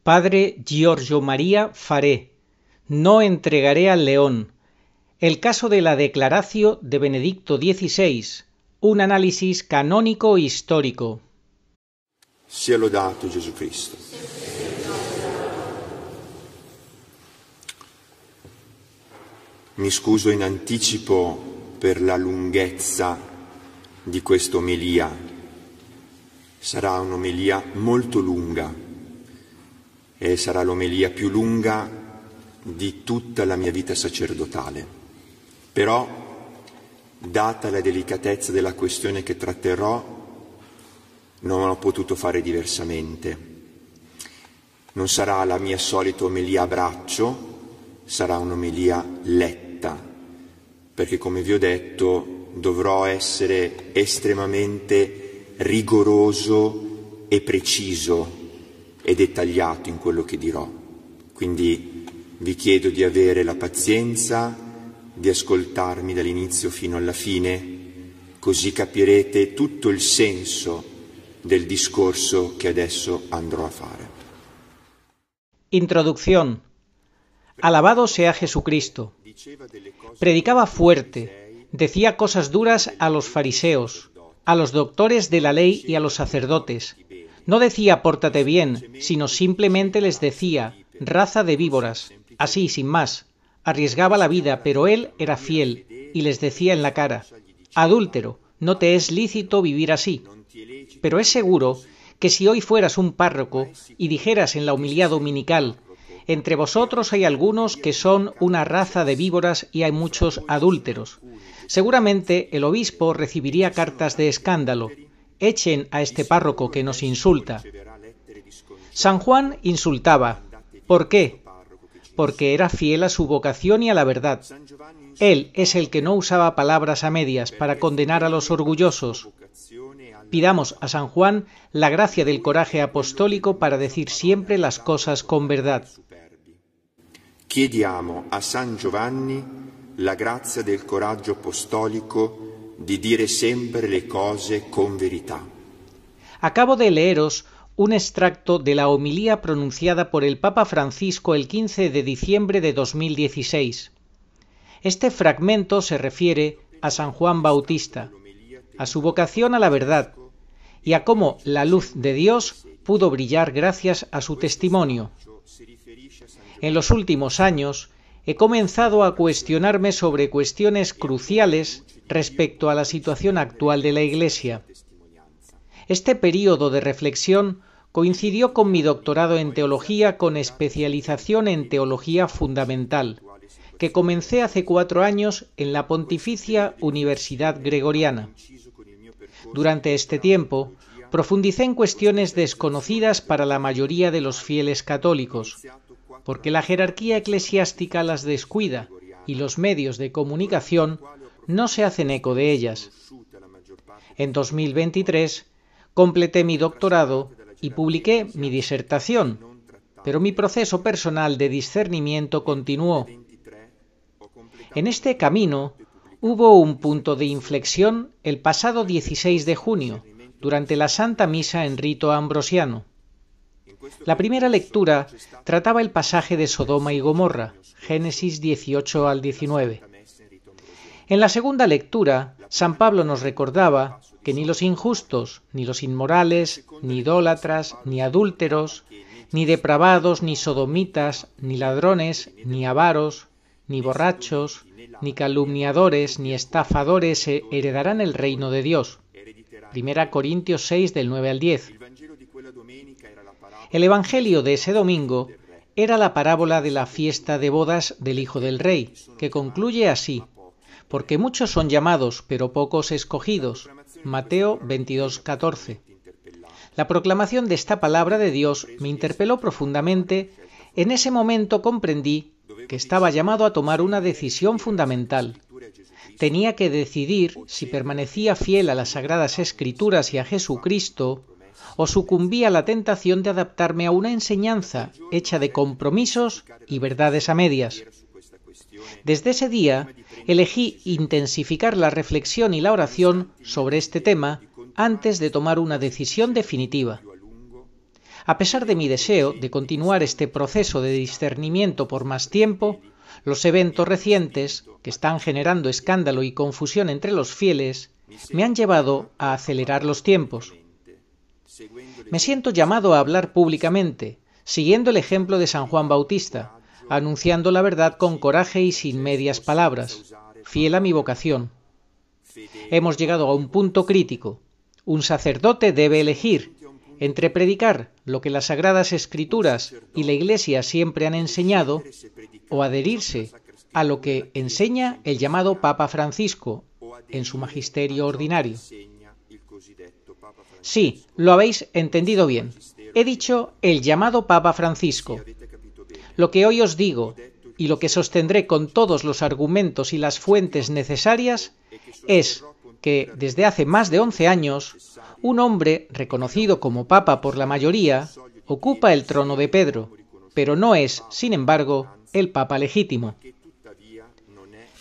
Padre Giorgio Maria Faré, no entregaré al león. El caso de la Declaratio de Benedicto XVI, un análisis canónico histórico. Sia lodato Gesù Cristo. Mi scuso in anticipo per la lunghezza di questa omelia. Sarà un'omelia molto lunga e sarà l'omelia più lunga di tutta la mia vita sacerdotale. Però, data la delicatezza della questione che tratterò, non ho potuto fare diversamente. Non sarà la mia solita omelia a braccio, sarà un'omelia letta, perché come vi ho detto dovrò essere estremamente rigoroso e preciso e dettagliato in quello che dirò. Quindi vi chiedo di avere la pazienza di ascoltarmi dall'inizio fino alla fine, così capirete tutto il senso del discorso che adesso andrò a fare. Introducción. Alabado sea Jesucristo. Predicaba fuerte, decía cosas duras a los fariseos, a los doctores de la ley y a los sacerdotes. No decía pórtate bien, sino simplemente les decía raza de víboras, así sin más. Arriesgaba la vida, pero él era fiel y les decía en la cara, adúltero, no te es lícito vivir así. Pero es seguro que si hoy fueras un párroco y dijeras en la homilía dominical, entre vosotros hay algunos que son una raza de víboras y hay muchos adúlteros, seguramente el obispo recibiría cartas de escándalo. Echen a este párroco que nos insulta. San Juan insultaba. ¿Por qué? Porque era fiel a su vocación y a la verdad. Él es el que no usaba palabras a medias para condenar a los orgullosos. Pidamos a San Juan la gracia del coraje apostólico para decir siempre las cosas con verdad. Chiediamo a San Giovanni la grazia del coraggio apostolico di dire sempre le cose con verità. Acabo de leeros un extracto de la homilía pronunciada por el Papa Francisco el 15 de diciembre de 2016. Este fragmento se refiere a San Juan Bautista, a su vocación a la verdad y a cómo la luz de Dios pudo brillar gracias a su testimonio. En los últimos años he comenzado a cuestionarme sobre cuestiones cruciales respecto a la situación actual de la Iglesia. Este período de reflexión coincidió con mi doctorado en teología con especialización en teología fundamental, que comencé hace 4 años en la Pontificia Universidad Gregoriana. Durante este tiempo, profundicé en cuestiones desconocidas para la mayoría de los fieles católicos, porque la jerarquía eclesiástica las descuida y los medios de comunicación no se hacen eco de ellas. En 2023 completé mi doctorado y publiqué mi disertación, pero mi proceso personal de discernimiento continuó. En este camino hubo un punto de inflexión el pasado 16 de junio, durante la Santa Misa en rito ambrosiano. La primera lectura trataba el pasaje de Sodoma y Gomorra, Génesis 18 al 19. En la segunda lectura, San Pablo nos recordaba que ni los injustos, ni los inmorales, ni idólatras, ni adúlteros, ni depravados, ni sodomitas, ni ladrones, ni avaros, ni borrachos, ni calumniadores, ni estafadores heredarán el reino de Dios. 1 Corintios 6 del 9 al 10. El Evangelio de ese domingo era la parábola de la fiesta de bodas del Hijo del Rey, que concluye así, porque muchos son llamados, pero pocos escogidos. Mateo 22:14. La proclamación de esta palabra de Dios me interpeló profundamente. En ese momento comprendí que estaba llamado a tomar una decisión fundamental. Tenía que decidir si permanecía fiel a las Sagradas Escrituras y a Jesucristo, o sucumbía a la tentación de adaptarme a una enseñanza hecha de compromisos y verdades a medias. Desde ese día elegí intensificar la reflexión y la oración sobre este tema antes de tomar una decisión definitiva. A pesar de mi deseo de continuar este proceso de discernimiento por más tiempo, los eventos recientes, que están generando escándalo y confusión entre los fieles, me han llevado a acelerar los tiempos. Me siento llamado a hablar públicamente, siguiendo el ejemplo de San Juan Bautista, anunciando la verdad con coraje y sin medias palabras, fiel a mi vocación. Hemos llegado a un punto crítico. Un sacerdote debe elegir entre predicar lo que las Sagradas Escrituras y la Iglesia siempre han enseñado o adherirse a lo que enseña el llamado Papa Francisco en su magisterio ordinario. Sí, lo habéis entendido bien. He dicho el llamado Papa Francisco. Lo que hoy os digo y lo que sostendré con todos los argumentos y las fuentes necesarias es que desde hace más de 11 años un hombre reconocido como Papa por la mayoría ocupa el trono de Pedro, pero no es, sin embargo, el Papa legítimo.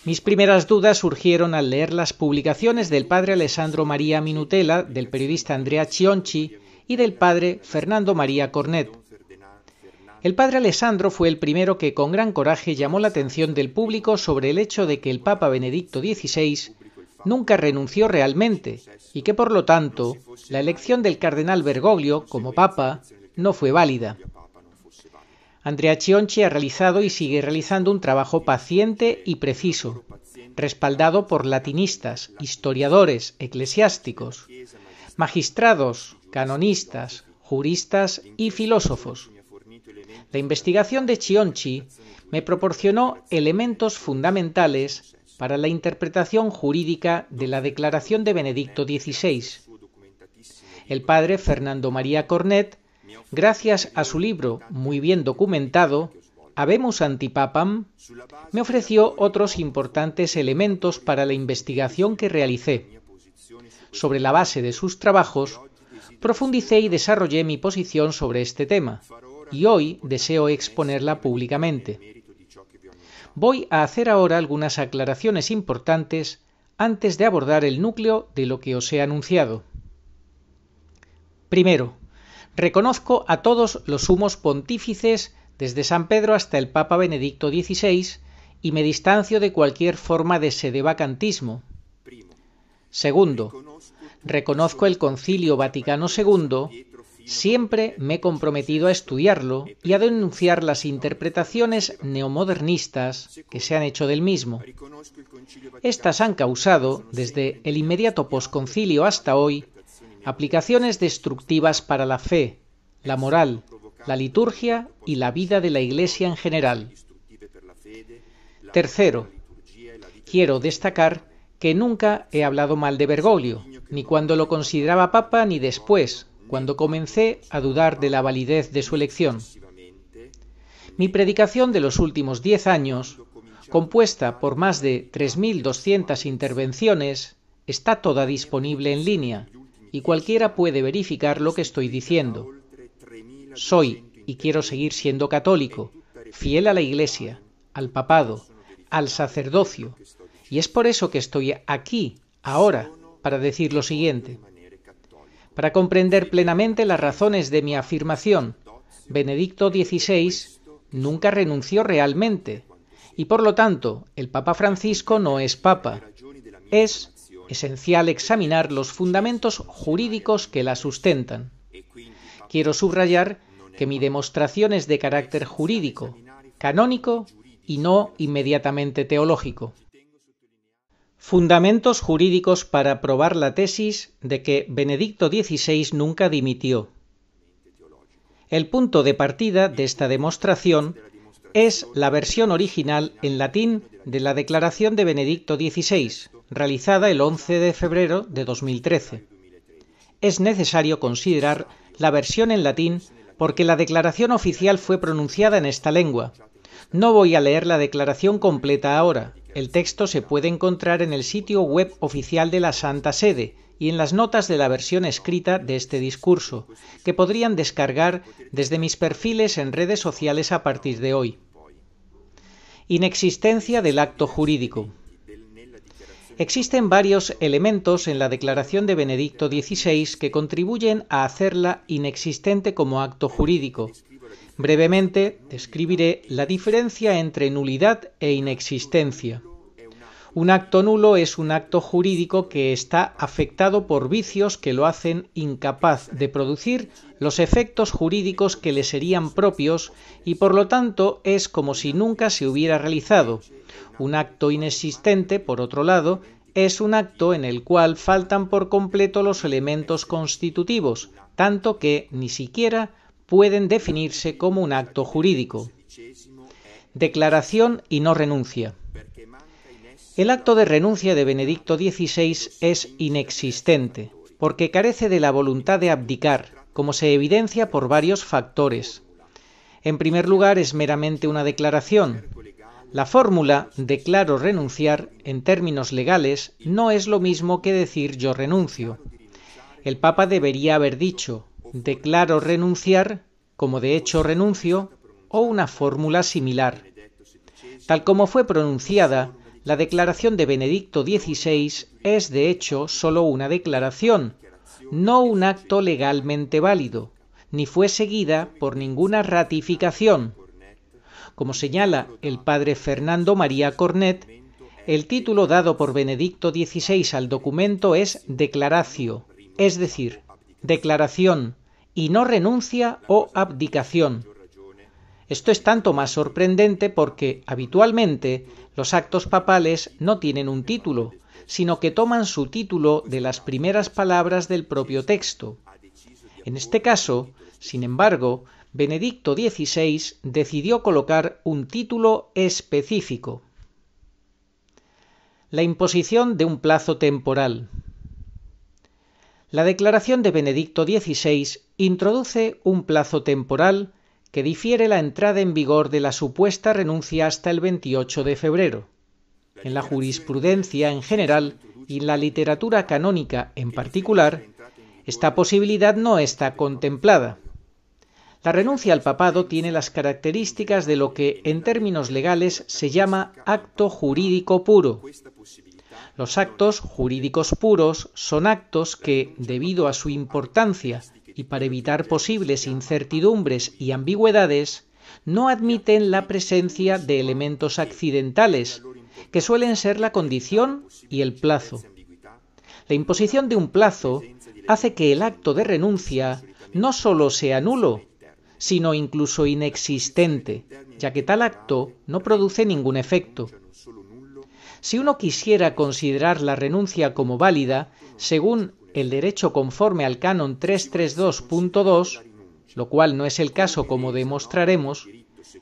Mis primeras dudas surgieron al leer las publicaciones del padre Alessandro Maria Minutela, del periodista Andrea Cionci y del padre Fernando Maria Cornet. El padre Alessandro fue el primero que con gran coraje llamó la atención del público sobre el hecho de que el Papa Benedicto XVI nunca renunció realmente y que, por lo tanto, la elección del cardenal Bergoglio como Papa no fue válida. Andrea Cionci ha realizado y sigue realizando un trabajo paciente y preciso, respaldado por latinistas, historiadores, eclesiásticos, magistrados, canonistas, juristas y filósofos. La investigación de Cionci me proporcionó elementos fundamentales para la interpretación jurídica de la declaración de Benedicto XVI. El padre Fernando Maria Cornet, gracias a su libro muy bien documentado, Habemus Antipapam, me ofreció otros importantes elementos para la investigación que realicé. Sobre la base de sus trabajos, profundicé y desarrollé mi posición sobre este tema, y hoy deseo exponerla públicamente. Voy a hacer ahora algunas aclaraciones importantes antes de abordar el núcleo de lo que os he anunciado. Primero, reconozco a todos los sumos pontífices desde San Pedro hasta el Papa Benedicto XVI y me distancio de cualquier forma de sedevacantismo. Segundo, reconozco el Concilio Vaticano II, siempre me he comprometido a estudiarlo y a denunciar las interpretaciones neomodernistas que se han hecho del mismo. Estas han causado, desde el inmediato posconcilio hasta hoy, aplicaciones destructivas para la fe, la moral, la liturgia y la vida de la Iglesia en general. Tercero, quiero destacar que nunca he hablado mal de Bergoglio, ni cuando lo consideraba papa ni después, cuando comencé a dudar de la validez de su elección. Mi predicación de los últimos 10 años, compuesta por más de 3.200 intervenciones, está toda disponible en línea, y cualquiera puede verificar lo que estoy diciendo. Soy y quiero seguir siendo católico, fiel a la Iglesia, al papado, al sacerdocio, y es por eso que estoy aquí, ahora, para decir lo siguiente. Para comprender plenamente las razones de mi afirmación, Benedicto XVI nunca renunció realmente, y por lo tanto el Papa Francisco no es Papa. Es esencial examinar los fundamentos jurídicos que la sustentan. Quiero subrayar que mi demostración es de carácter jurídico, canónico y no inmediatamente teológico. Fundamentos jurídicos para probar la tesis de que Benedicto XVI nunca dimitió. El punto de partida de esta demostración es la versión original en latín de la declaración de Benedicto XVI, realizada el 11 de febrero de 2013. Es necesario considerar la versión en latín porque la declaración oficial fue pronunciada en esta lengua. No voy a leer la declaración completa ahora. El texto se puede encontrar en el sitio web oficial de la Santa Sede y en las notas de la versión escrita de este discurso, que podrían descargar desde mis perfiles en redes sociales a partir de hoy. Inexistencia del acto jurídico. Existen varios elementos en la declaración de Benedicto XVI que contribuyen a hacerla inexistente como acto jurídico. Brevemente describiré la diferencia entre nulidad e inexistencia. Un acto nulo es un acto jurídico que está afectado por vicios que lo hacen incapaz de producir los efectos jurídicos que le serían propios y por lo tanto es como si nunca se hubiera realizado. Un acto inexistente, por otro lado, es un acto en el cual faltan por completo los elementos constitutivos, tanto que ni siquiera pueden definirse como un acto jurídico. Declaración y no renuncia. El acto de renuncia de Benedicto XVI es inexistente, porque carece de la voluntad de abdicar, como se evidencia por varios factores. En primer lugar, es meramente una declaración. La fórmula declaro renunciar, en términos legales, no es lo mismo que decir yo renuncio. El Papa debería haber dicho declaro renunciar, como de hecho renuncio, o una fórmula similar. Tal como fue pronunciada, la declaración de Benedicto XVI es de hecho solo una declaración, no un acto legalmente válido, ni fue seguida por ninguna ratificación. Como señala el padre Fernando María Cornet, el título dado por Benedicto XVI al documento es declaratio, es decir, declaración, y no renuncia o abdicación. Esto es tanto más sorprendente porque, habitualmente, los actos papales no tienen un título, sino que toman su título de las primeras palabras del propio texto. En este caso, sin embargo, Benedicto XVI decidió colocar un título específico. La imposición de un plazo temporal. La declaración de Benedicto XVI introduce un plazo temporal que difiere la entrada en vigor de la supuesta renuncia hasta el 28 de febrero. En la jurisprudencia en general y en la literatura canónica en particular, esta posibilidad no está contemplada. La renuncia al papado tiene las características de lo que en términos legales se llama acto jurídico puro. Los actos jurídicos puros son actos que, debido a su importancia y para evitar posibles incertidumbres y ambigüedades, no admiten la presencia de elementos accidentales, que suelen ser la condición y el plazo. La imposición de un plazo hace que el acto de renuncia no solo sea nulo, sino incluso inexistente, ya que tal acto no produce ningún efecto. Si uno quisiera considerar la renuncia como válida, según el derecho conforme al canon 332.2, lo cual no es el caso como demostraremos,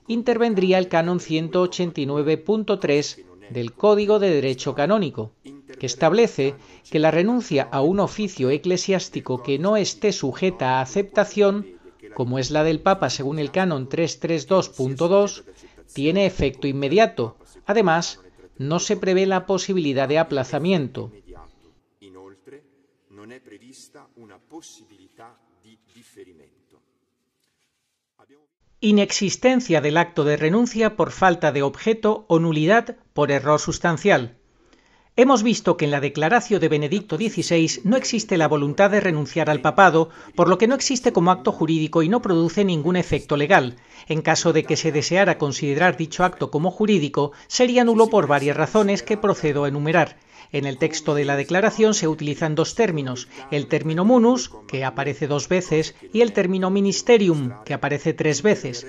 intervendría el canon 189.3 del Código de Derecho Canónico, que establece que la renuncia a un oficio eclesiástico que no esté sujeta a aceptación, como es la del Papa según el canon 332.2, tiene efecto inmediato. Además, no se prevé la posibilidad de aplazamiento. Inexistencia del acto de renuncia por falta de objeto o nulidad por error sustancial. Hemos visto que en la declaratio de Benedicto XVI no existe la voluntad de renunciar al papado, por lo que no existe como acto jurídico y no produce ningún efecto legal. En caso de que se deseara considerar dicho acto como jurídico, sería nulo por varias razones que procedo a enumerar. En el texto de la declaración se utilizan dos términos, el término munus, que aparece 2 veces, y el término ministerium, que aparece 3 veces.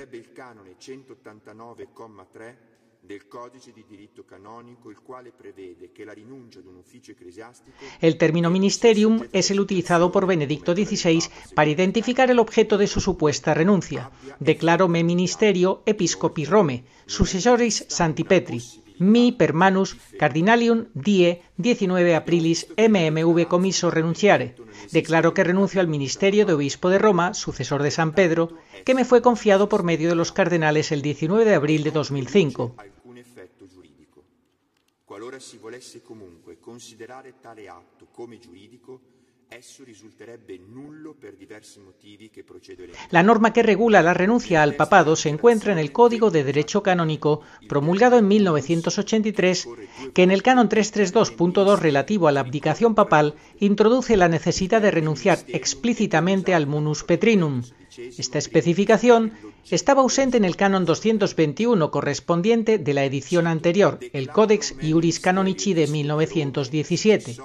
El término ministerium es el utilizado por Benedicto XVI para identificar el objeto de su supuesta renuncia. Declaro me ministerio episcopi Rome, successoris Sancti Petri, mi per manus cardinalium die 19 aprilis mmv commisso renunciare. Declaro que renuncio al ministerio de obispo de Roma, sucesor de San Pedro, que me fue confiado por medio de los cardenales el 19 de abril de 2005. Qualora si volesse comunque considerare tale atto come giuridico, La norma que regula la renuncia al papado se encuentra en el Código de Derecho Canónico, promulgado en 1983, que en el canon 332.2 relativo a la abdicación papal introduce la necesidad de renunciar explícitamente al munus petrinum. Esta especificación estaba ausente en el canon 221 correspondiente de la edición anterior, el Codex Iuris Canonici de 1917.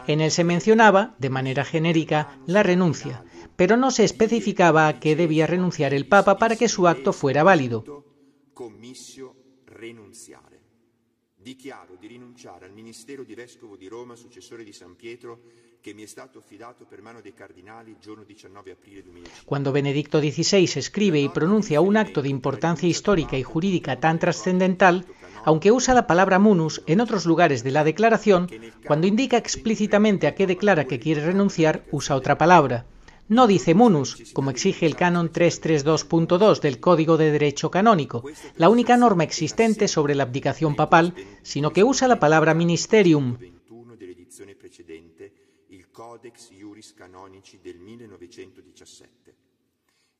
En él se mencionaba, de manera genérica, la renuncia, pero no se especificaba a qué debía renunciar el Papa para que su acto fuera válido. Dichiaro di rinunciare al ministero di vescovo di Roma, successore di San Pietro, che mi è stato affidato per mano dei cardinali il giorno 19 aprile 2005. Cuando Benedicto XVI escribe y pronuncia un acto de importancia histórica y jurídica tan trascendental, aunque usa la palabra munus en otros lugares de la declaración, cuando indica explícitamente a qué declara que quiere renunciar, usa otra palabra. No dice munus, como exige el canon 332.2 del Código de Derecho Canónico, la única norma existente sobre la abdicación papal, sino que usa la palabra ministerium. Il Codex Iuris Canonici del 1917.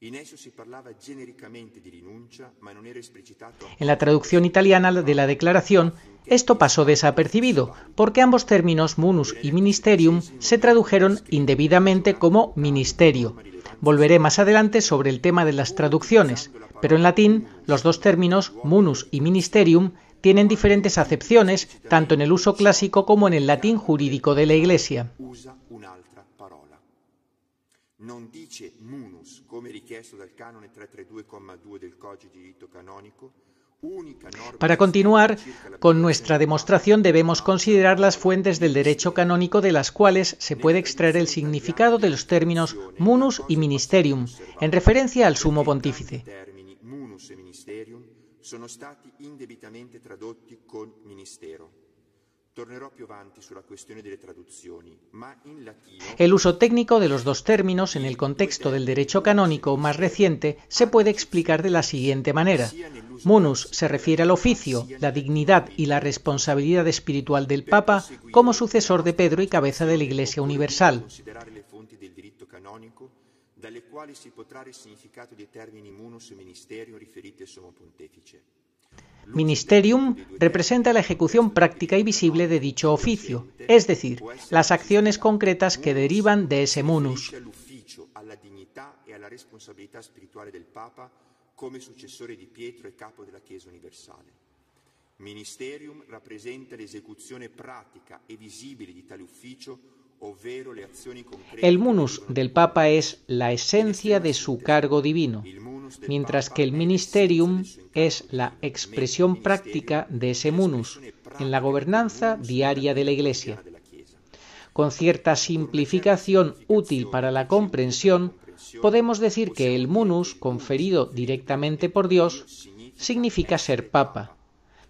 In esso si parlava genericamente di rinuncia, ma non era esplicitato. En la traducción italiana de la declaración, esto pasó desapercibido, porque ambos términos, munus y ministerium, se tradujeron indebidamente como ministerio. Volveré más adelante sobre el tema de las traducciones, pero en latín los dos términos, munus y ministerium, tienen diferentes acepciones, tanto en el uso clásico como en el latín jurídico de la Iglesia. Non dice munus, come richiesto dal canone 332,2 del Codice di Rito Canonico. Para continuar con nuestra demostración debemos considerar las fuentes del derecho canónico de las cuales se puede extraer el significado de los términos munus y ministerium, en referencia al sumo pontífice. Munus e ministerium sono stati indebitamente tradotti con ministero. Tornerò più avanti sulla questione delle traduzioni, ma in latino. El uso técnico de los dos términos en el contexto del derecho canónico más reciente se puede explicar de la siguiente manera. Munus se refiere al oficio, la dignidad y la responsabilidad espiritual del Papa como sucesor de Pedro y cabeza de la Iglesia Universal. Dalle quali si può trarre il significato dei termini munus e ministerium riferiti al Sommo Pontefice. Ministerium representa la ejecución práctica y visible de dicho oficio, es decir, las acciones concretas que derivan de ese munus. Alla dignità e alla responsabilità spirituale del Papa come successore di Pietro e capo della Chiesa universale. Ministerium rappresenta l'esecuzione pratica e visibile di tale ufficio. El munus del Papa es la esencia de su cargo divino, mientras que el ministerium es la expresión práctica de ese munus en la gobernanza diaria de la Iglesia. Con cierta simplificación útil para la comprensión, podemos decir que el munus, conferido directamente por Dios, significa ser Papa,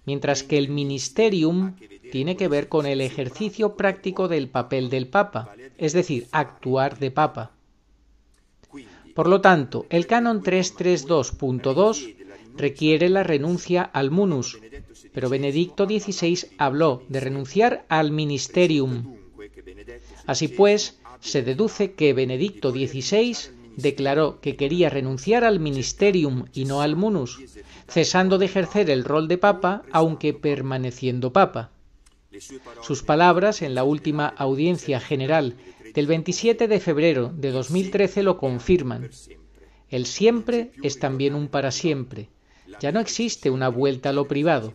mientras que el ministerium tiene que ver con el ejercicio práctico del papel del Papa, es decir, actuar de Papa. Por lo tanto, el canon 332.2 requiere la renuncia al munus, pero Benedicto XVI habló de renunciar al ministerium. Así pues, se deduce que Benedicto XVI declaró que quería renunciar al ministerium y no al munus, cesando de ejercer el rol de Papa, aunque permaneciendo Papa. Sus palabras en la última audiencia general del 27 de febrero de 2013 lo confirman. El siempre es también un para siempre. Ya no existe una vuelta a lo privado.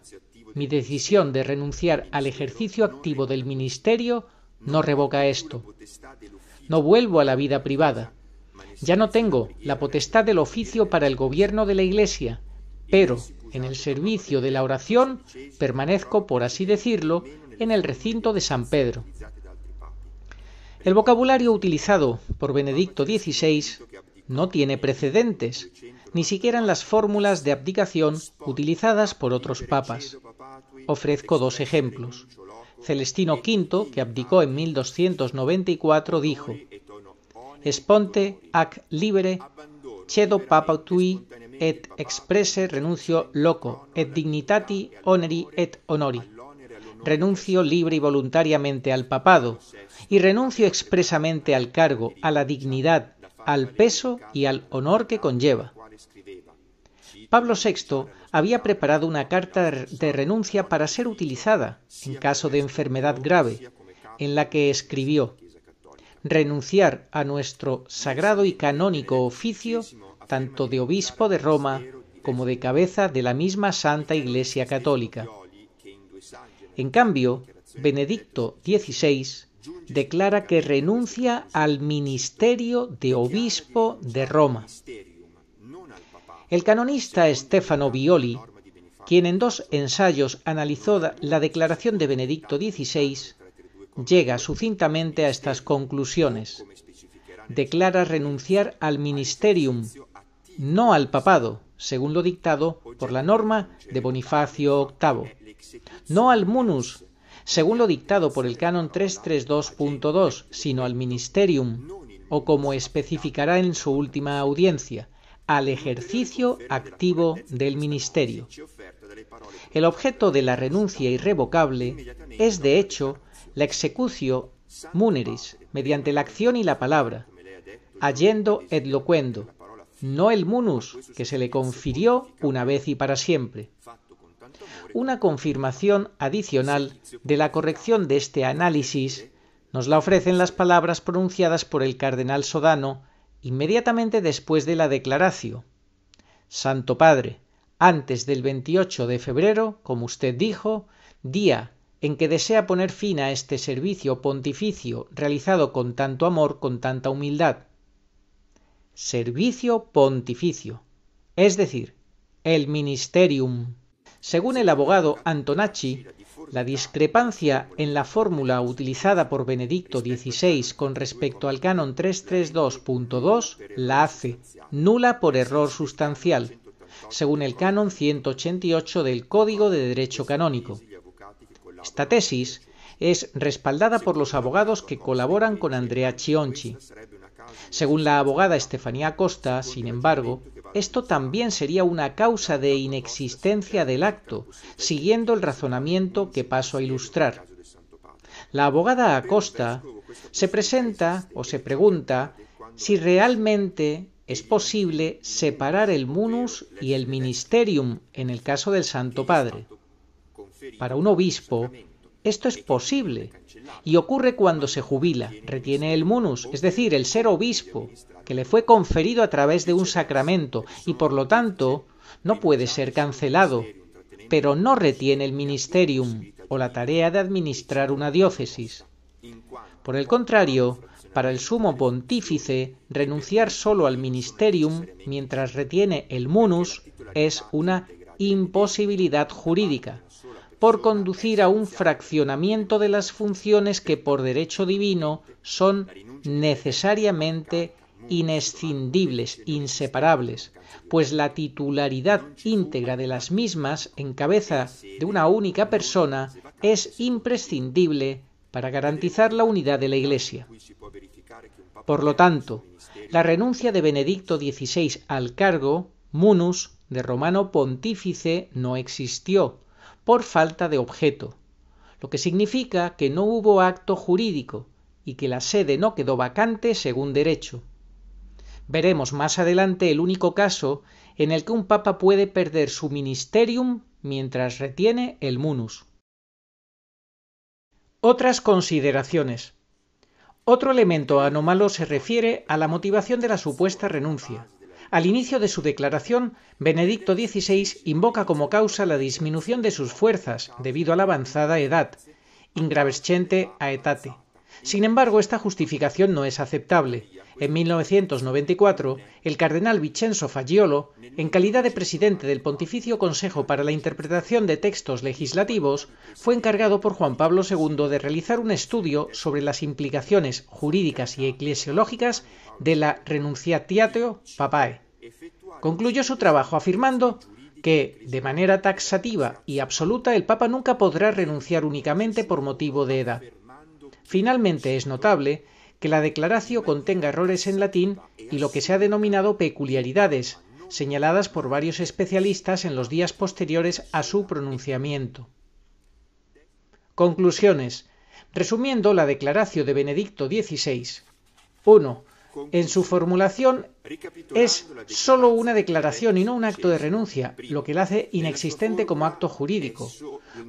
Mi decisión de renunciar al ejercicio activo del ministerio no revoca esto. No vuelvo a la vida privada. Ya no tengo la potestad del oficio para el gobierno de la Iglesia, pero en el servicio de la oración permanezco, por así decirlo, en el recinto de San Pedro. El vocabulario utilizado por Benedicto XVI no tiene precedentes, ni siquiera en las fórmulas de abdicación utilizadas por otros papas. Ofrezco dos ejemplos. Celestino V, que abdicó en 1294, dijo: Exponte ac libere, cedo papa tui, et expresse renuncio loco, et dignitati honeri et honori. renuncio libre y voluntariamente al papado, y renuncio expresamente al cargo, a la dignidad, al peso y al honor que conlleva. Pablo VI había preparado una carta de renuncia para ser utilizada en caso de enfermedad grave, en la que escribió: renunciar a nuestro sagrado y canónico oficio, tanto de obispo de Roma como de cabeza de la misma Santa Iglesia Católica. En cambio, Benedicto XVI declara que renuncia al ministerio de obispo de Roma. El canonista Stefano Violi, quien en 2 ensayos analizó la declaración de Benedicto XVI, llega sucintamente a estas conclusiones. Declara renunciar al ministerium, no al papado, según lo dictado por la norma de Bonifacio VIII, no al munus, según lo dictado por el canon 332.2, sino al ministerium, o como especificará en su última audiencia, al ejercicio activo del ministerio. El objeto de la renuncia irrevocable es, de hecho, la executio muneris, mediante la acción y la palabra, agendo et loquendo, no el munus, que se le confirió una vez y para siempre. Una confirmación adicional de la corrección de este análisis nos la ofrecen las palabras pronunciadas por el cardenal Sodano inmediatamente después de la declaratio. Santo Padre, antes del 28 de febrero, como usted dijo, día en que desea poner fin a este servicio pontificio realizado con tanto amor, con tanta humildad. Servicio pontificio, es decir, el ministerium. Según el abogado Antonacci, la discrepancia en la fórmula utilizada por Benedicto XVI con respecto al canon 332.2 la hace nula por error sustancial, según el canon 188 del Código de Derecho Canónico. Esta tesis es respaldada por los abogados que colaboran con Andrea Chionci. Según la abogada Estefanía Costa, sin embargo, esto también sería una causa de inexistencia del acto, siguiendo el razonamiento que paso a ilustrar. La abogada Acosta se presenta o se pregunta si realmente es posible separar el munus y el ministerium en el caso del Santo Padre. Para un obispo, esto es posible y ocurre cuando se jubila, retiene el munus, es decir, el ser obispo, que le fue conferido a través de un sacramento y por lo tanto no puede ser cancelado, pero no retiene el ministerium o la tarea de administrar una diócesis. Por el contrario, para el sumo pontífice, renunciar solo al ministerium mientras retiene el munus es una imposibilidad jurídica, por conducir a un fraccionamiento de las funciones que por derecho divino son necesariamente inescindibles, inseparables, pues la titularidad íntegra de las mismas en cabeza de una única persona es imprescindible para garantizar la unidad de la Iglesia. Por lo tanto, la renuncia de Benedicto XVI al cargo, munus, de romano pontífice no existió, por falta de objeto, lo que significa que no hubo acto jurídico y que la sede no quedó vacante según derecho. Veremos más adelante el único caso en el que un papa puede perder su ministerium mientras retiene el munus. Otras consideraciones. Otro elemento anómalo se refiere a la motivación de la supuesta renuncia. Al inicio de su declaración, Benedicto XVI invoca como causa la disminución de sus fuerzas debido a la avanzada edad, ingravescente aetate. Sin embargo, esta justificación no es aceptable. En 1994, el cardenal Vincenzo Fagiolo, en calidad de presidente del Pontificio Consejo para la Interpretación de Textos Legislativos, fue encargado por Juan Pablo II de realizar un estudio sobre las implicaciones jurídicas y eclesiológicas de la renunciatio papae. Concluyó su trabajo afirmando que, de manera taxativa y absoluta, el Papa nunca podrá renunciar únicamente por motivo de edad. Finalmente, es notable que la declaratio contenga errores en latín y lo que se ha denominado peculiaridades, señaladas por varios especialistas en los días posteriores a su pronunciamiento. Conclusiones. Resumiendo la Declaratio de Benedicto XVI. 1. En su formulación es sólo una declaración y no un acto de renuncia, lo que la hace inexistente como acto jurídico.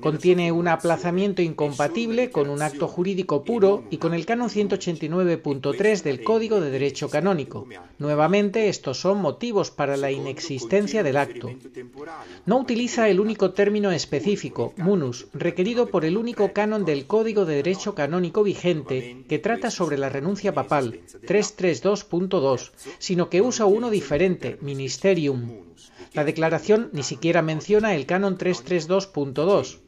Contiene un aplazamiento incompatible con un acto jurídico puro y con el canon 189.3 del Código de Derecho Canónico. Nuevamente, estos son motivos para la inexistencia del acto. No utiliza el único término específico, munus, requerido por el único canon del Código de Derecho Canónico vigente que trata sobre la renuncia papal, 332.2, sino que usa uno diferente, ministerium. La declaración ni siquiera menciona el canon 332.2.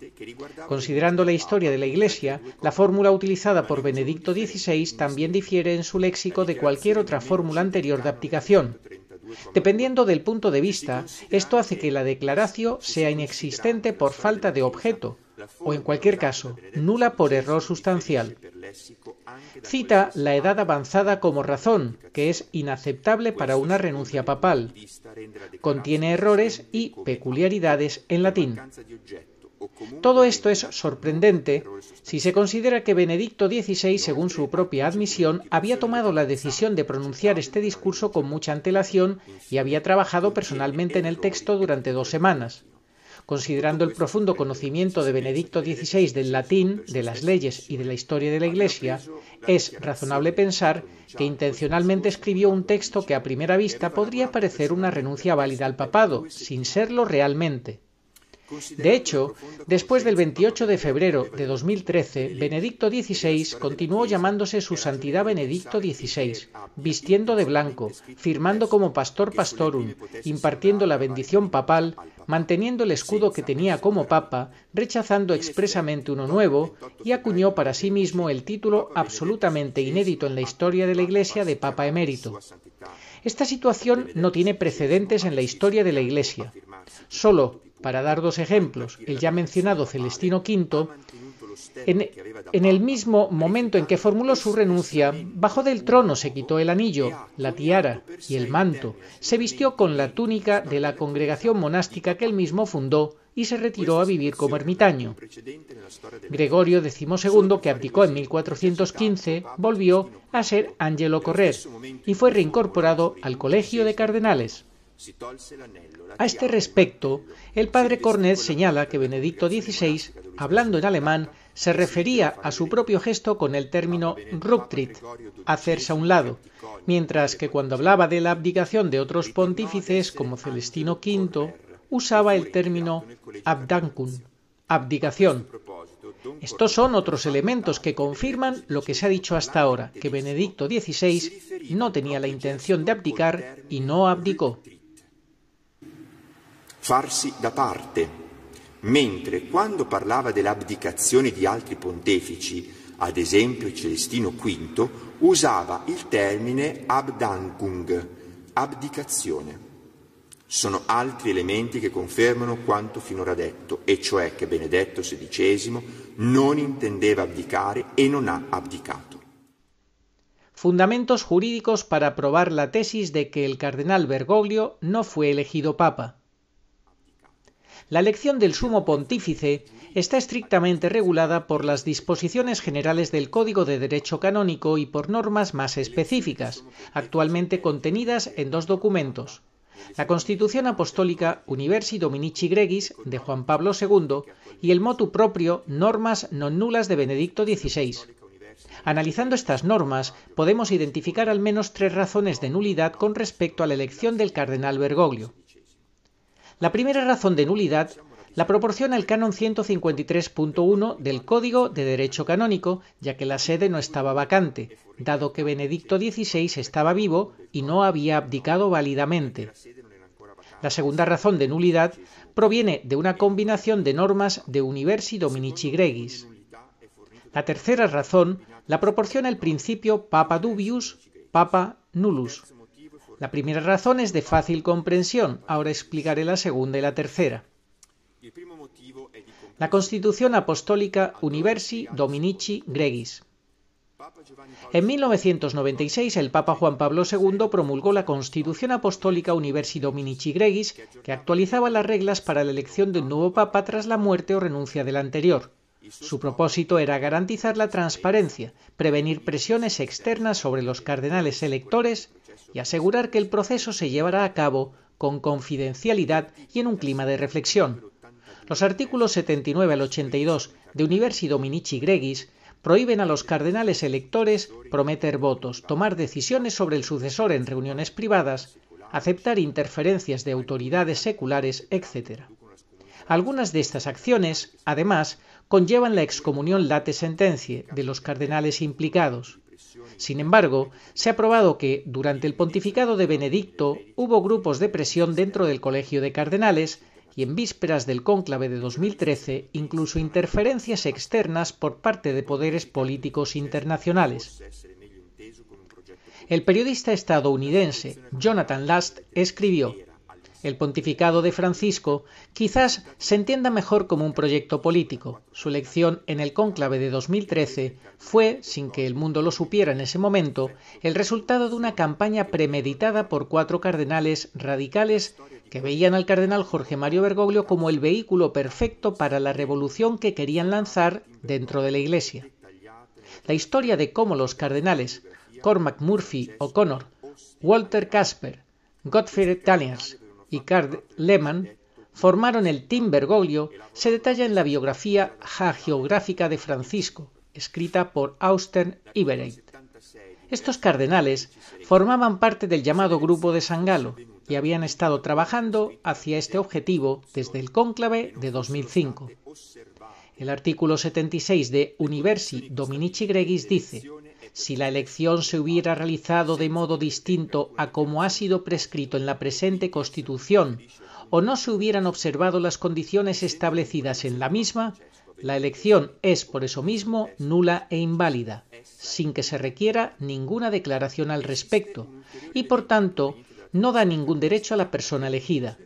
Considerando la historia de la Iglesia, la fórmula utilizada por Benedicto XVI también difiere en su léxico de cualquier otra fórmula anterior de abdicación. Dependiendo del punto de vista, esto hace que la declaratio sea inexistente por falta de objeto, o en cualquier caso, nula por error sustancial. Cita la edad avanzada como razón, que es inaceptable para una renuncia papal. Contiene errores y peculiaridades en latín. Todo esto es sorprendente si se considera que Benedicto XVI, según su propia admisión, había tomado la decisión de pronunciar este discurso con mucha antelación y había trabajado personalmente en el texto durante 2 semanas. Considerando el profundo conocimiento de Benedicto XVI del latín, de las leyes y de la historia de la Iglesia, es razonable pensar que intencionalmente escribió un texto que a primera vista podría parecer una renuncia válida al papado, sin serlo realmente. De hecho, después del 28 de febrero de 2013, Benedicto XVI continuó llamándose Su Santidad Benedicto XVI, vistiendo de blanco, firmando como Pastor Pastorum, impartiendo la bendición papal, manteniendo el escudo que tenía como papa, rechazando expresamente uno nuevo, y acuñó para sí mismo el título absolutamente inédito en la historia de la Iglesia de Papa Emérito. Esta situación no tiene precedentes en la historia de la Iglesia. Solo, para dar 2 ejemplos, el ya mencionado Celestino V, en el mismo momento en que formuló su renuncia, bajó del trono, se quitó el anillo, la tiara y el manto, se vistió con la túnica de la congregación monástica que él mismo fundó y se retiró a vivir como ermitaño. Gregorio XII, que abdicó en 1415, volvió a ser Angelo Correr y fue reincorporado al Colegio de Cardenales. A este respecto, el padre Cornet señala que Benedicto XVI, hablando en alemán, se refería a su propio gesto con el término Rücktritt, hacerse a un lado, mientras que cuando hablaba de la abdicación de otros pontífices como Celestino V, usaba el término Abdankung, abdicación. Estos son otros elementos que confirman lo que se ha dicho hasta ahora, que Benedicto XVI no tenía la intención de abdicar y no abdicó. Farsi da parte, mentre quando parlava dell'abdicazione di altri pontefici, ad esempio Celestino V, usava il termine Abdankung, abdicazione. Sono altri elementi che confermano quanto finora detto, e cioè che Benedetto XVI non intendeva abdicare e non ha abdicato. Fundamentos jurídicos para probar la tesis de que el cardenal Bergoglio no fue elegido papa. La elección del sumo pontífice está estrictamente regulada por las disposiciones generales del Código de Derecho Canónico y por normas más específicas, actualmente contenidas en 2 documentos: la Constitución Apostólica Universi Dominici Gregis de Juan Pablo II y el motu proprio Normas non nullas de Benedicto XVI. Analizando estas normas, podemos identificar al menos 3 razones de nulidad con respecto a la elección del cardenal Bergoglio. La primera razón de nulidad la proporciona el canon 153.1 del Código de Derecho Canónico, ya que la sede no estaba vacante, dado que Benedicto XVI estaba vivo y no había abdicado válidamente. La segunda razón de nulidad proviene de una combinación de normas de Universi Dominici Gregis. La tercera razón la proporciona el principio Papa Dubius, Papa Nullus. La primera razón es de fácil comprensión, ahora explicaré la segunda y la tercera. La Constitución Apostólica Universi Dominici Gregis. En 1996 el Papa Juan Pablo II promulgó la Constitución Apostólica Universi Dominici Gregis, que actualizaba las reglas para la elección de un nuevo Papa tras la muerte o renuncia del anterior. Su propósito era garantizar la transparencia, prevenir presiones externas sobre los cardenales electores y asegurar que el proceso se llevara a cabo con confidencialidad y en un clima de reflexión. Los artículos 79 al 82 de Universi Dominici Gregis prohíben a los cardenales electores prometer votos, tomar decisiones sobre el sucesor en reuniones privadas, aceptar interferencias de autoridades seculares, etc. Algunas de estas acciones, además, conllevan la excomunión late sententiae de los cardenales implicados. Sin embargo, se ha probado que, durante el pontificado de Benedicto, hubo grupos de presión dentro del Colegio de Cardenales y en vísperas del cónclave de 2013 incluso interferencias externas por parte de poderes políticos internacionales. El periodista estadounidense Jonathan Last escribió: el pontificado de Francisco quizás se entienda mejor como un proyecto político. Su elección en el cónclave de 2013 fue, sin que el mundo lo supiera en ese momento, el resultado de una campaña premeditada por 4 cardenales radicales que veían al cardenal Jorge Mario Bergoglio como el vehículo perfecto para la revolución que querían lanzar dentro de la Iglesia. La historia de cómo los cardenales Cormac Murphy O'Connor, Walter Casper, Godfrey Taniers y Karl Lehmann formaron el Team Bergoglio se detalla en la biografía hagiográfica de Francisco, escrita por Austen Ivereit. Estos cardenales formaban parte del llamado Grupo de San Galo y habían estado trabajando hacia este objetivo desde el cónclave de 2005. El artículo 76 de Universi Dominici Gregis dice: si la elección se hubiera realizado de modo distinto a como ha sido prescrito en la presente Constitución o no se hubieran observado las condiciones establecidas en la misma, la elección es por eso mismo nula e inválida, sin que se requiera ninguna declaración al respecto, y por tanto no da ningún derecho a la persona elegida.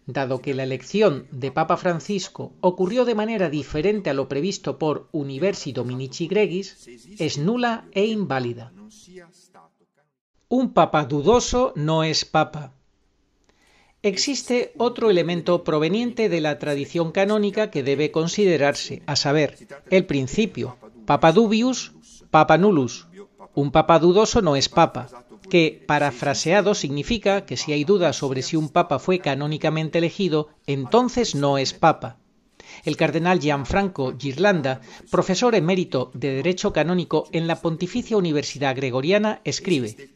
Dado que la elección de Papa Francisco ocurrió de manera diferente a lo previsto por Universi Dominici Gregis, es nula e inválida. Un papa dudoso no es papa. Existe otro elemento proveniente de la tradición canónica que debe considerarse, a saber, el principio papa dubius, papa nullus. Un papa dudoso no es papa, que, parafraseado, significa que si hay duda sobre si un papa fue canónicamente elegido, entonces no es papa. El cardenal Gianfranco Ghirlanda, profesor emérito de Derecho Canónico en la Pontificia Universidad Gregoriana, escribe: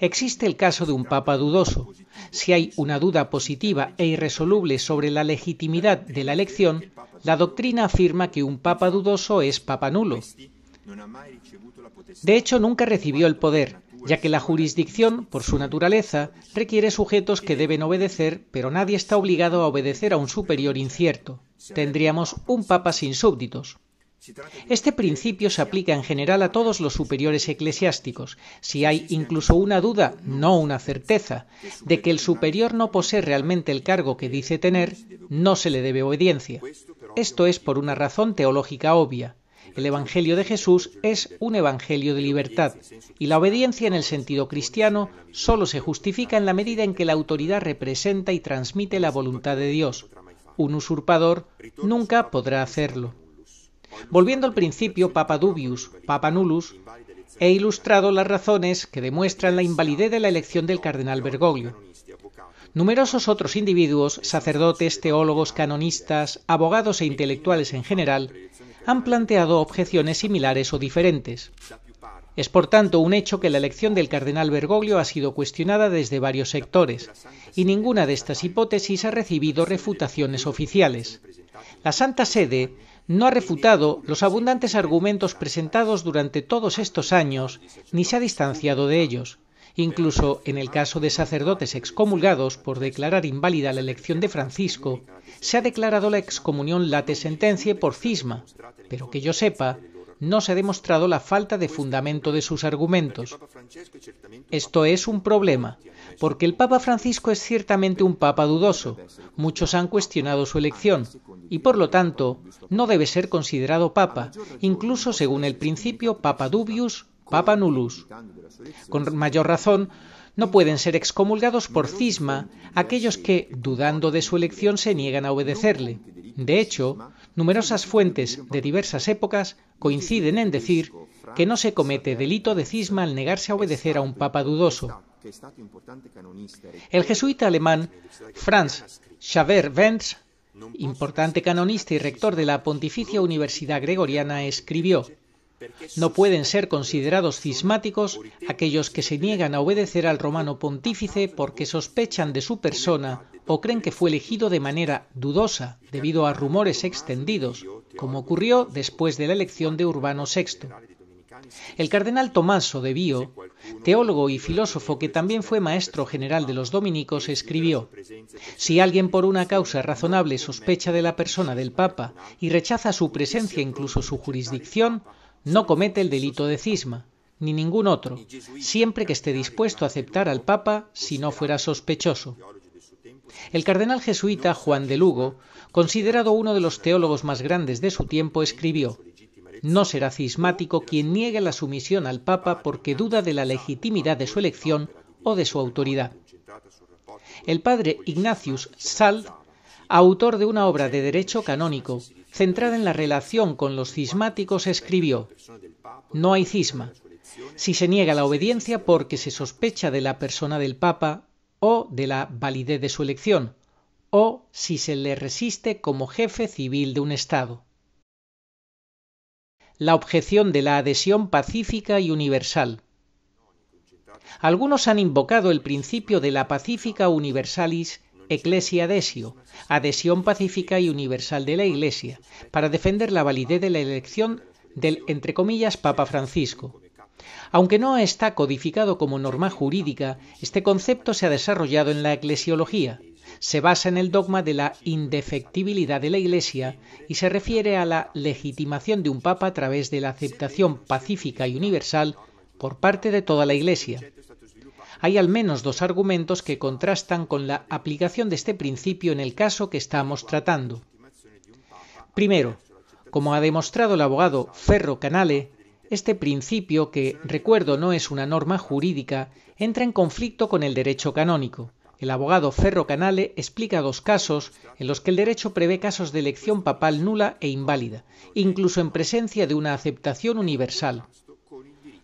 existe el caso de un papa dudoso. Si hay una duda positiva e irresoluble sobre la legitimidad de la elección, la doctrina afirma que un papa dudoso es papa nulo. De hecho, nunca recibió el poder, ya que la jurisdicción, por su naturaleza, requiere sujetos que deben obedecer, pero nadie está obligado a obedecer a un superior incierto. Tendríamos un papa sin súbditos. Este principio se aplica en general a todos los superiores eclesiásticos. Si hay incluso una duda, no una certeza, de que el superior no posee realmente el cargo que dice tener, no se le debe obediencia. Esto es por una razón teológica obvia. El Evangelio de Jesús es un evangelio de libertad, y la obediencia en el sentido cristiano solo se justifica en la medida en que la autoridad representa y transmite la voluntad de Dios. Un usurpador nunca podrá hacerlo. Volviendo al principio papa dubius, papa nullus, he ilustrado las razones que demuestran la invalidez de la elección del cardenal Bergoglio. Numerosos otros individuos, sacerdotes, teólogos, canonistas, abogados e intelectuales en general, han planteado objeciones similares o diferentes. Es por tanto un hecho que la elección del cardenal Bergoglio ha sido cuestionada desde varios sectores, y ninguna de estas hipótesis ha recibido refutaciones oficiales. La Santa Sede no ha refutado los abundantes argumentos presentados durante todos estos años, ni se ha distanciado de ellos. Incluso en el caso de sacerdotes excomulgados por declarar inválida la elección de Francisco, se ha declarado la excomunión late sententiae por cisma, pero que yo sepa, no se ha demostrado la falta de fundamento de sus argumentos. Esto es un problema, porque el Papa Francisco es ciertamente un papa dudoso, muchos han cuestionado su elección, y por lo tanto no debe ser considerado papa, incluso según el principio papa dubius, papa nullus. Con mayor razón, no pueden ser excomulgados por cisma aquellos que, dudando de su elección, se niegan a obedecerle. De hecho, Numerosas fuentes de diversas épocas coinciden en decir que no se comete delito de cisma al negarse a obedecer a un papa dudoso. El jesuita alemán Franz Xaver Wentz, importante canonista y rector de la Pontificia Universidad Gregoriana, escribió: «No pueden ser considerados cismáticos aquellos que se niegan a obedecer al romano pontífice porque sospechan de su persona o creen que fue elegido de manera dudosa debido a rumores extendidos, como ocurrió después de la elección de Urbano VI. El cardenal Tommaso de Bio, teólogo y filósofo que también fue maestro general de los dominicos, escribió: «Si alguien por una causa razonable sospecha de la persona del Papa y rechaza su presencia, incluso su jurisdicción, no comete el delito de cisma, ni ningún otro, siempre que esté dispuesto a aceptar al Papa si no fuera sospechoso». El cardenal jesuita Juan de Lugo, considerado uno de los teólogos más grandes de su tiempo, escribió: «No será cismático quien niegue la sumisión al Papa porque duda de la legitimidad de su elección o de su autoridad». El padre Ignatius Salt, autor de una obra de derecho canónico centrada en la relación con los cismáticos, escribió: «No hay cisma si se niega la obediencia porque se sospecha de la persona del Papa o de la validez de su elección, o si se le resiste como jefe civil de un Estado». La objeción de la adhesión pacífica y universal. Algunos han invocado el principio de la Pacifica Universalis Ecclesia Adhesio, adhesión pacífica y universal de la Iglesia, para defender la validez de la elección del, entre comillas, Papa Francisco. Aunque no está codificado como norma jurídica, este concepto se ha desarrollado en la eclesiología. Se basa en el dogma de la indefectibilidad de la Iglesia y se refiere a la legitimación de un papa a través de la aceptación pacífica y universal por parte de toda la Iglesia. Hay al menos dos argumentos que contrastan con la aplicación de este principio en el caso que estamos tratando. Primero, como ha demostrado el abogado Ferro Canale, este principio, que, recuerdo, no es una norma jurídica, entra en conflicto con el derecho canónico. El abogado Ferro Canale explica dos casos en los que el derecho prevé casos de elección papal nula e inválida, incluso en presencia de una aceptación universal.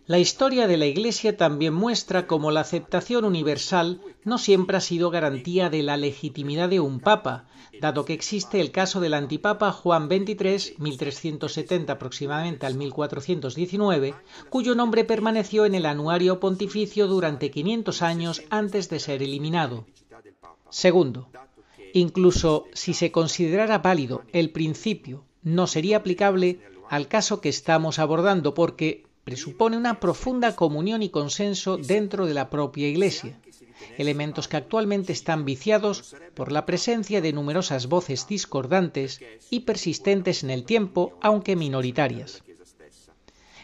La historia de la Iglesia también muestra cómo la aceptación universal no siempre ha sido garantía de la legitimidad de un papa, dado que existe el caso del antipapa Juan XXIII, 1370 aproximadamente al 1419, cuyo nombre permaneció en el anuario pontificio durante 500 años antes de ser eliminado. Segundo, incluso si se considerara válido el principio, no sería aplicable al caso que estamos abordando porque presupone una profunda comunión y consenso dentro de la propia Iglesia, elementos que actualmente están viciados por la presencia de numerosas voces discordantes y persistentes en el tiempo, aunque minoritarias.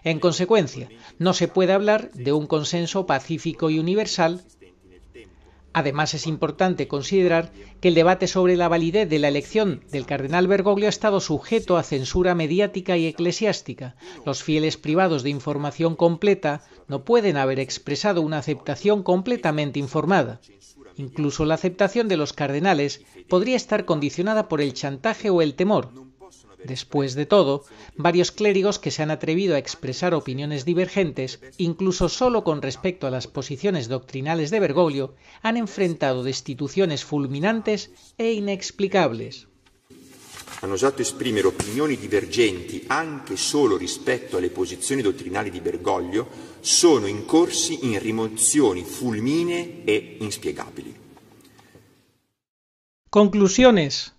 En consecuencia, no se puede hablar de un consenso pacífico y universal. Además, es importante considerar que el debate sobre la validez de la elección del cardenal Bergoglio ha estado sujeto a censura mediática y eclesiástica. Los fieles privados de información completa no pueden haber expresado una aceptación completamente informada. Incluso la aceptación de los cardenales podría estar condicionada por el chantaje o el temor. Después de todo, varios clérigos que se han atrevido a expresar opiniones divergentes, incluso solo con respecto a las posiciones doctrinales de Bergoglio, han enfrentado destituciones fulminantes e inexplicables. Hanno osato esprimere opinioni divergenti anche solo rispetto alle posizioni dottrinali di Bergoglio, sono incorsi in rimozioni fulminee e inspiegabili. Conclusiones.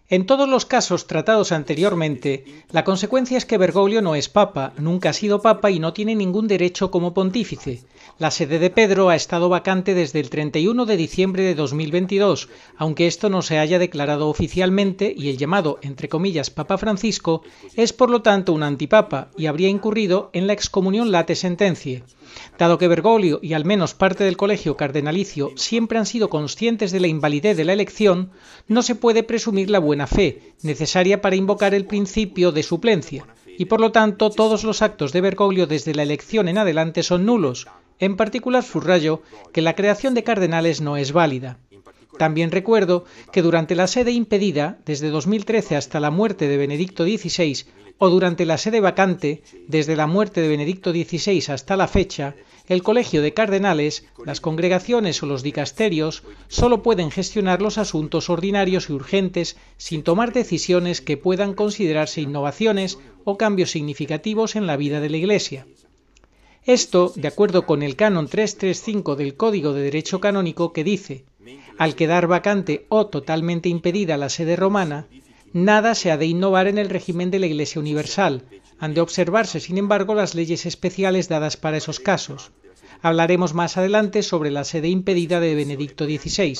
En todos los casos tratados anteriormente, la consecuencia es que Bergoglio no es papa, nunca ha sido papa y no tiene ningún derecho como pontífice. La sede de Pedro ha estado vacante desde el 31 de diciembre de 2022, aunque esto no se haya declarado oficialmente, y el llamado, entre comillas, Papa Francisco, es por lo tanto un antipapa y habría incurrido en la excomunión late sententiae. Dado que Bergoglio y al menos parte del colegio cardenalicio siempre han sido conscientes de la invalidez de la elección, no se puede presumir la buena fe, necesaria para invocar el principio de suplencia, y por lo tanto todos los actos de Bergoglio desde la elección en adelante son nulos. En particular subrayo que la creación de cardenales no es válida. También recuerdo que durante la sede impedida, desde 2013 hasta la muerte de Benedicto XVI, o durante la sede vacante, desde la muerte de Benedicto XVI hasta la fecha, el Colegio de Cardenales, las congregaciones o los dicasterios solo pueden gestionar los asuntos ordinarios y urgentes sin tomar decisiones que puedan considerarse innovaciones o cambios significativos en la vida de la Iglesia. Esto, de acuerdo con el Canon 335 del Código de Derecho Canónico, que dice: al quedar vacante o totalmente impedida la sede romana, nada se ha de innovar en el régimen de la Iglesia Universal. Han de observarse, sin embargo, las leyes especiales dadas para esos casos. Hablaremos más adelante sobre la sede impedida de Benedicto XVI.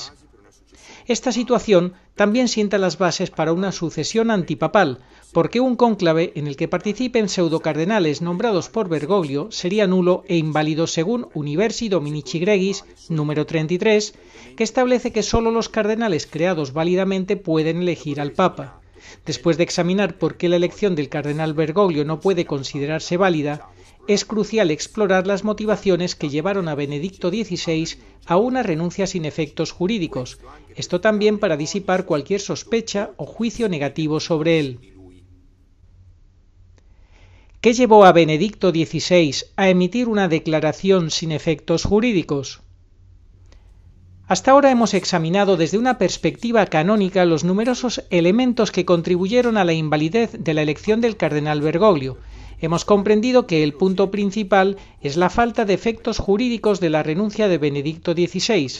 Esta situación también sienta las bases para una sucesión antipapal, porque un cónclave en el que participen pseudocardenales nombrados por Bergoglio sería nulo e inválido según Universi Dominici Gregis, número 33, que establece que sólo los cardenales creados válidamente pueden elegir al Papa. Después de examinar por qué la elección del cardenal Bergoglio no puede considerarse válida, es crucial explorar las motivaciones que llevaron a Benedicto XVI a una renuncia sin efectos jurídicos, esto también para disipar cualquier sospecha o juicio negativo sobre él. ¿Qué llevó a Benedicto XVI a emitir una declaración sin efectos jurídicos? Hasta ahora hemos examinado desde una perspectiva canónica los numerosos elementos que contribuyeron a la invalidez de la elección del cardenal Bergoglio. Hemos comprendido que el punto principal es la falta de efectos jurídicos de la renuncia de Benedicto XVI.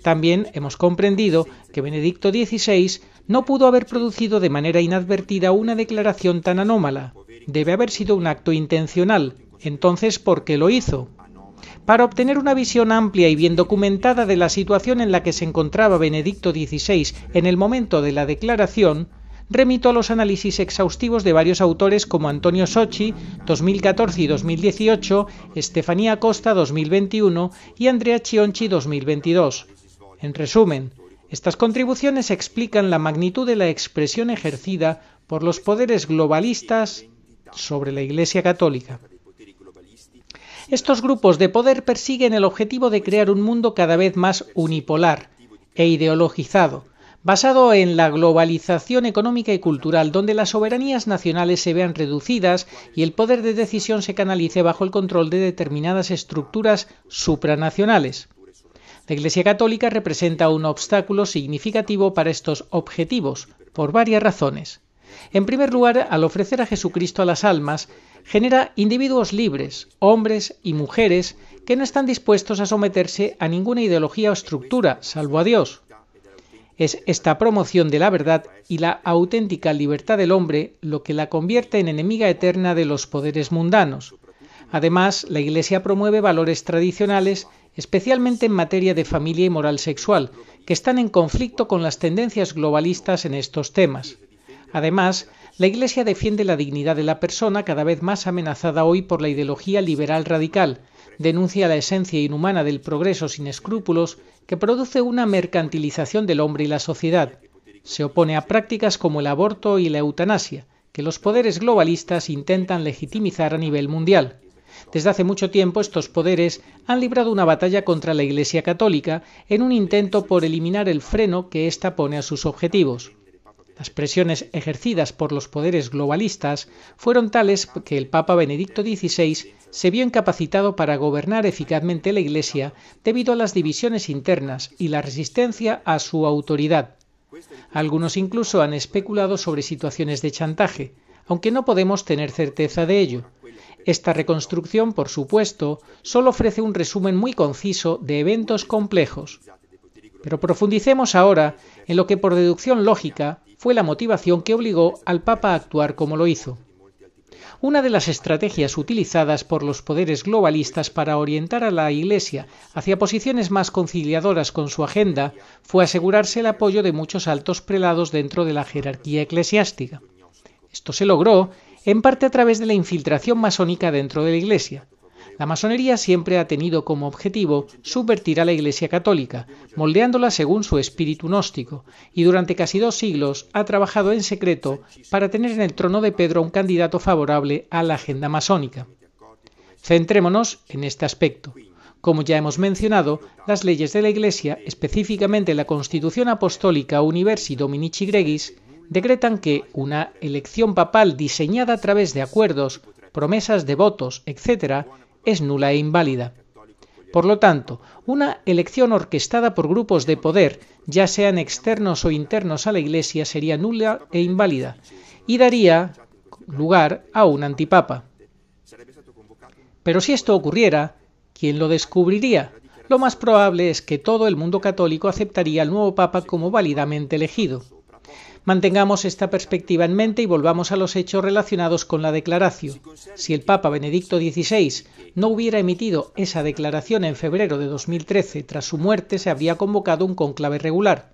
También hemos comprendido que Benedicto XVI no pudo haber producido de manera inadvertida una declaración tan anómala. Debe haber sido un acto intencional. Entonces, ¿por qué lo hizo? Para obtener una visión amplia y bien documentada de la situación en la que se encontraba Benedicto XVI en el momento de la declaración, remito a los análisis exhaustivos de varios autores como Antonio Socci, 2014 y 2018, Estefanía Costa, 2021 y Andrea Chionchi, 2022. En resumen, estas contribuciones explican la magnitud de la expresión ejercida por los poderes globalistas sobre la Iglesia Católica. Estos grupos de poder persiguen el objetivo de crear un mundo cada vez más unipolar e ideologizado, basado en la globalización económica y cultural, donde las soberanías nacionales se vean reducidas y el poder de decisión se canalice bajo el control de determinadas estructuras supranacionales. La Iglesia Católica representa un obstáculo significativo para estos objetivos, por varias razones. En primer lugar, al ofrecer a Jesucristo a las almas, genera individuos libres, hombres y mujeres, que no están dispuestos a someterse a ninguna ideología o estructura, salvo a Dios. Es esta promoción de la verdad y la auténtica libertad del hombre lo que la convierte en enemiga eterna de los poderes mundanos. Además, la Iglesia promueve valores tradicionales, especialmente en materia de familia y moral sexual, que están en conflicto con las tendencias globalistas en estos temas. Además, la Iglesia defiende la dignidad de la persona, cada vez más amenazada hoy por la ideología liberal radical, denuncia la esencia inhumana del progreso sin escrúpulos que produce una mercantilización del hombre y la sociedad. Se opone a prácticas como el aborto y la eutanasia, que los poderes globalistas intentan legitimizar a nivel mundial. Desde hace mucho tiempo estos poderes han librado una batalla contra la Iglesia Católica en un intento por eliminar el freno que ésta pone a sus objetivos. Las presiones ejercidas por los poderes globalistas fueron tales que el Papa Benedicto XVI se vio incapacitado para gobernar eficazmente la Iglesia debido a las divisiones internas y la resistencia a su autoridad. Algunos incluso han especulado sobre situaciones de chantaje, aunque no podemos tener certeza de ello. Esta reconstrucción, por supuesto, solo ofrece un resumen muy conciso de eventos complejos. Pero profundicemos ahora en lo que por deducción lógica fue la motivación que obligó al Papa a actuar como lo hizo. Una de las estrategias utilizadas por los poderes globalistas para orientar a la Iglesia hacia posiciones más conciliadoras con su agenda fue asegurarse el apoyo de muchos altos prelados dentro de la jerarquía eclesiástica. Esto se logró en parte a través de la infiltración masónica dentro de la Iglesia. La masonería siempre ha tenido como objetivo subvertir a la Iglesia Católica, moldeándola según su espíritu gnóstico, y durante casi 2 siglos ha trabajado en secreto para tener en el trono de Pedro un candidato favorable a la agenda masónica. Centrémonos en este aspecto. Como ya hemos mencionado, las leyes de la Iglesia, específicamente la Constitución Apostólica Universi Dominici Gregis, decretan que una elección papal diseñada a través de acuerdos, promesas de votos, etc., es nula e inválida. Por lo tanto, una elección orquestada por grupos de poder, ya sean externos o internos a la Iglesia, sería nula e inválida y daría lugar a un antipapa. Pero si esto ocurriera, ¿quién lo descubriría? Lo más probable es que todo el mundo católico aceptaría al nuevo papa como válidamente elegido. Mantengamos esta perspectiva en mente y volvamos a los hechos relacionados con la declaratio. Si el Papa Benedicto XVI no hubiera emitido esa declaración en febrero de 2013, tras su muerte se habría convocado un cónclave regular.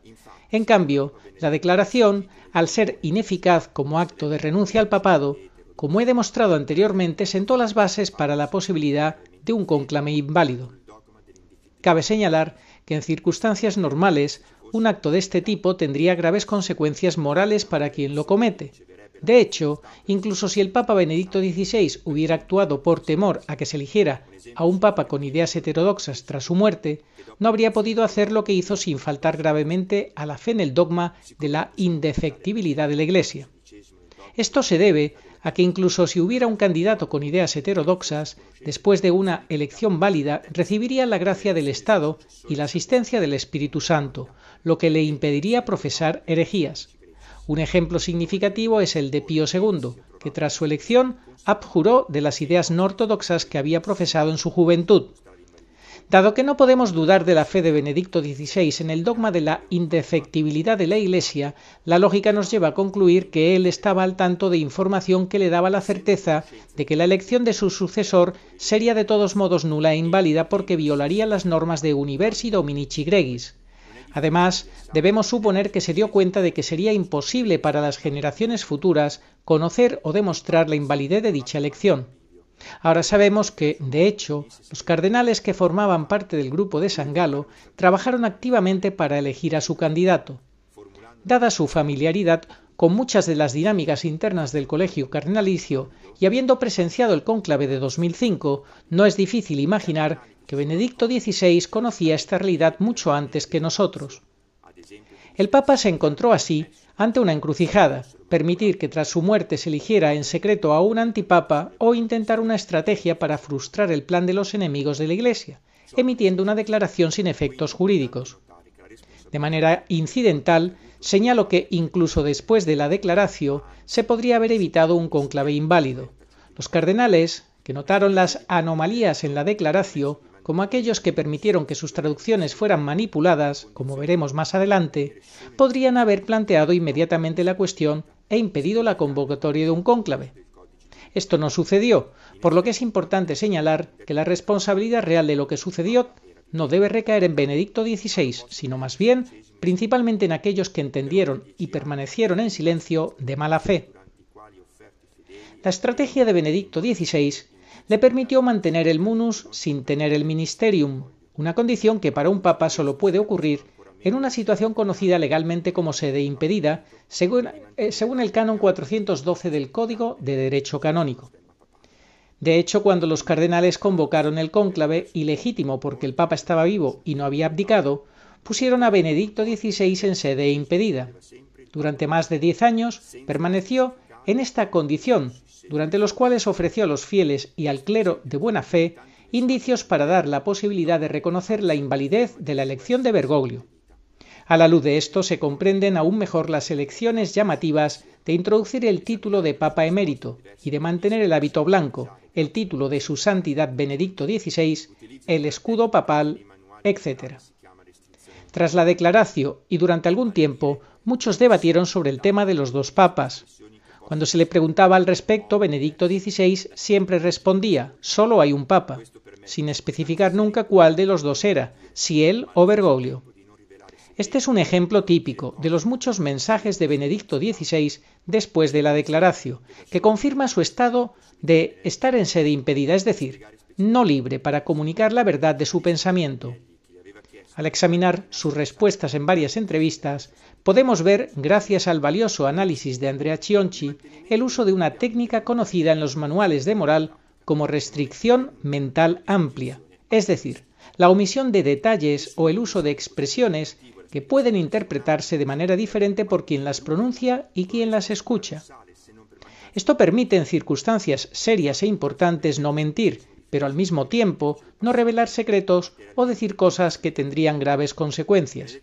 En cambio, la declaración, al ser ineficaz como acto de renuncia al papado, como he demostrado anteriormente, sentó las bases para la posibilidad de un cónclave inválido. Cabe señalar que en circunstancias normales, un acto de este tipo tendría graves consecuencias morales para quien lo comete. De hecho, incluso si el Papa Benedicto XVI hubiera actuado por temor a que se eligiera a un papa con ideas heterodoxas tras su muerte, no habría podido hacer lo que hizo sin faltar gravemente a la fe en el dogma de la indefectibilidad de la Iglesia. Esto se debe a que incluso si hubiera un candidato con ideas heterodoxas, después de una elección válida, recibiría la gracia del Estado y la asistencia del Espíritu Santo, lo que le impediría profesar herejías. Un ejemplo significativo es el de Pío II, que tras su elección abjuró de las ideas no ortodoxas que había profesado en su juventud. Dado que no podemos dudar de la fe de Benedicto XVI en el dogma de la indefectibilidad de la Iglesia, la lógica nos lleva a concluir que él estaba al tanto de información que le daba la certeza de que la elección de su sucesor sería de todos modos nula e inválida porque violaría las normas de Universi Dominici Gregis. Además, debemos suponer que se dio cuenta de que sería imposible para las generaciones futuras conocer o demostrar la invalidez de dicha elección. Ahora sabemos que, de hecho, los cardenales que formaban parte del grupo de San Galo trabajaron activamente para elegir a su candidato. Dada su familiaridad con muchas de las dinámicas internas del colegio cardenalicio y habiendo presenciado el cónclave de 2005, no es difícil imaginar que Benedicto XVI conocía esta realidad mucho antes que nosotros. El Papa se encontró así ante una encrucijada: permitir que tras su muerte se eligiera en secreto a un antipapa o intentar una estrategia para frustrar el plan de los enemigos de la Iglesia, emitiendo una declaración sin efectos jurídicos. De manera incidental, señalo que incluso después de la declaratio se podría haber evitado un cónclave inválido. Los cardenales, que notaron las anomalías en la declaratio, como aquellos que permitieron que sus traducciones fueran manipuladas, como veremos más adelante, podrían haber planteado inmediatamente la cuestión e impedido la convocatoria de un cónclave. Esto no sucedió, por lo que es importante señalar que la responsabilidad real de lo que sucedió no debe recaer en Benedicto XVI, sino más bien principalmente en aquellos que entendieron y permanecieron en silencio de mala fe. La estrategia de Benedicto XVI le permitió mantener el munus sin tener el ministerium, una condición que para un papa solo puede ocurrir en una situación conocida legalmente como sede impedida, según el canon 412 del Código de Derecho Canónico. De hecho, cuando los cardenales convocaron el cónclave, ilegítimo porque el papa estaba vivo y no había abdicado, pusieron a Benedicto XVI en sede impedida. Durante más de 10 años permaneció en esta condición, durante los cuales ofreció a los fieles y al clero de buena fe indicios para dar la posibilidad de reconocer la invalidez de la elección de Bergoglio. A la luz de esto se comprenden aún mejor las elecciones llamativas de introducir el título de Papa Emérito y de mantener el hábito blanco, el título de su santidad Benedicto XVI, el escudo papal, etc. Tras la declaratio y durante algún tiempo, muchos debatieron sobre el tema de los dos papas. Cuando se le preguntaba al respecto, Benedicto XVI siempre respondía: solo hay un papa, sin especificar nunca cuál de los dos era, si él o Bergoglio. Este es un ejemplo típico de los muchos mensajes de Benedicto XVI después de la declaratio, que confirma su estado de estar en sede impedida, es decir, no libre para comunicar la verdad de su pensamiento. Al examinar sus respuestas en varias entrevistas, podemos ver, gracias al valioso análisis de Andrea Chionci, el uso de una técnica conocida en los manuales de moral como restricción mental amplia, es decir, la omisión de detalles o el uso de expresiones que pueden interpretarse de manera diferente por quien las pronuncia y quien las escucha. Esto permite en circunstancias serias e importantes no mentir, pero al mismo tiempo no revelar secretos o decir cosas que tendrían graves consecuencias.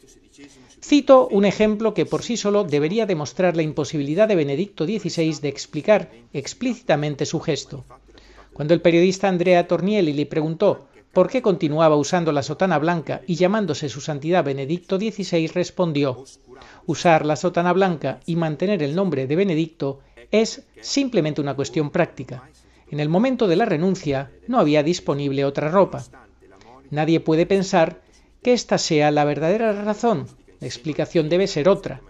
Cito un ejemplo que por sí solo debería demostrar la imposibilidad de Benedicto XVI de explicar explícitamente su gesto. Cuando el periodista Andrea Tornielli le preguntó por qué continuaba usando la sotana blanca y llamándose su santidad Benedicto XVI, respondió: usar la sotana blanca y mantener el nombre de Benedicto es simplemente una cuestión práctica. En el momento de la renuncia no había disponible otra ropa. Nadie puede pensar que esta sea la verdadera razón. La explicación debe ser otra,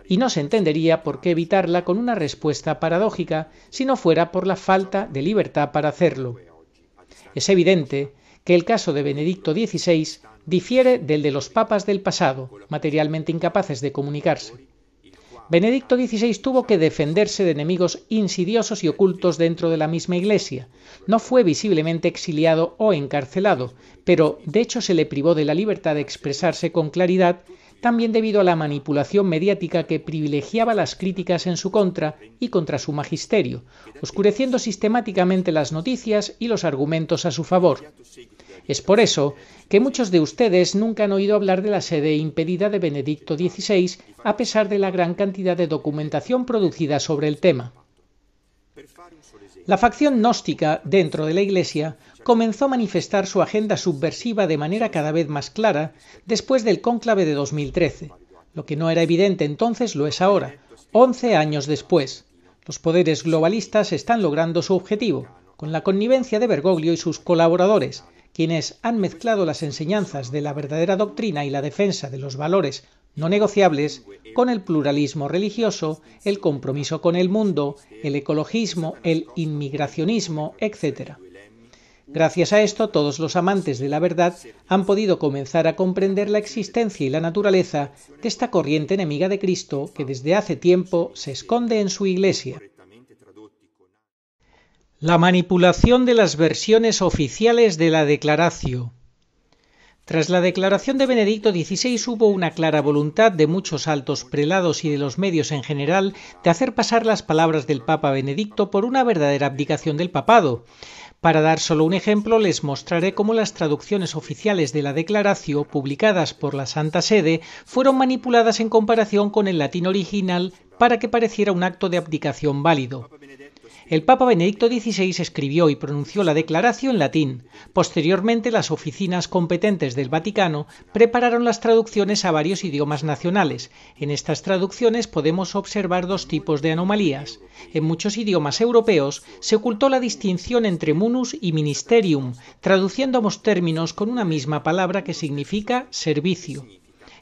y no se entendería por qué evitarla con una respuesta paradójica si no fuera por la falta de libertad para hacerlo. Es evidente que el caso de Benedicto XVI difiere del de los papas del pasado, materialmente incapaces de comunicarse. Benedicto XVI tuvo que defenderse de enemigos insidiosos y ocultos dentro de la misma Iglesia. No fue visiblemente exiliado o encarcelado, pero de hecho se le privó de la libertad de expresarse con claridad, también debido a la manipulación mediática que privilegiaba las críticas en su contra y contra su magisterio, oscureciendo sistemáticamente las noticias y los argumentos a su favor. Es por eso que muchos de ustedes nunca han oído hablar de la sede impedida de Benedicto XVI, a pesar de la gran cantidad de documentación producida sobre el tema. La facción gnóstica dentro de la Iglesia comenzó a manifestar su agenda subversiva de manera cada vez más clara después del cónclave de 2013. Lo que no era evidente entonces lo es ahora, 11 años después. Los poderes globalistas están logrando su objetivo, con la connivencia de Bergoglio y sus colaboradores, quienes han mezclado las enseñanzas de la verdadera doctrina y la defensa de los valores no negociables con el pluralismo religioso, el compromiso con el mundo, el ecologismo, el inmigracionismo, etc. Gracias a esto, todos los amantes de la verdad han podido comenzar a comprender la existencia y la naturaleza de esta corriente enemiga de Cristo que desde hace tiempo se esconde en su Iglesia. La manipulación de las versiones oficiales de la Declaratio. Tras la declaración de Benedicto XVI hubo una clara voluntad de muchos altos prelados y de los medios en general de hacer pasar las palabras del Papa Benedicto por una verdadera abdicación del papado. Para dar solo un ejemplo, les mostraré cómo las traducciones oficiales de la Declaratio, publicadas por la Santa Sede, fueron manipuladas en comparación con el latín original para que pareciera un acto de abdicación válido. El Papa Benedicto XVI escribió y pronunció la Declaratio en latín. Posteriormente, las oficinas competentes del Vaticano prepararon las traducciones a varios idiomas nacionales. En estas traducciones podemos observar dos tipos de anomalías. En muchos idiomas europeos se ocultó la distinción entre munus y ministerium, traduciendo ambos términos con una misma palabra que significa servicio.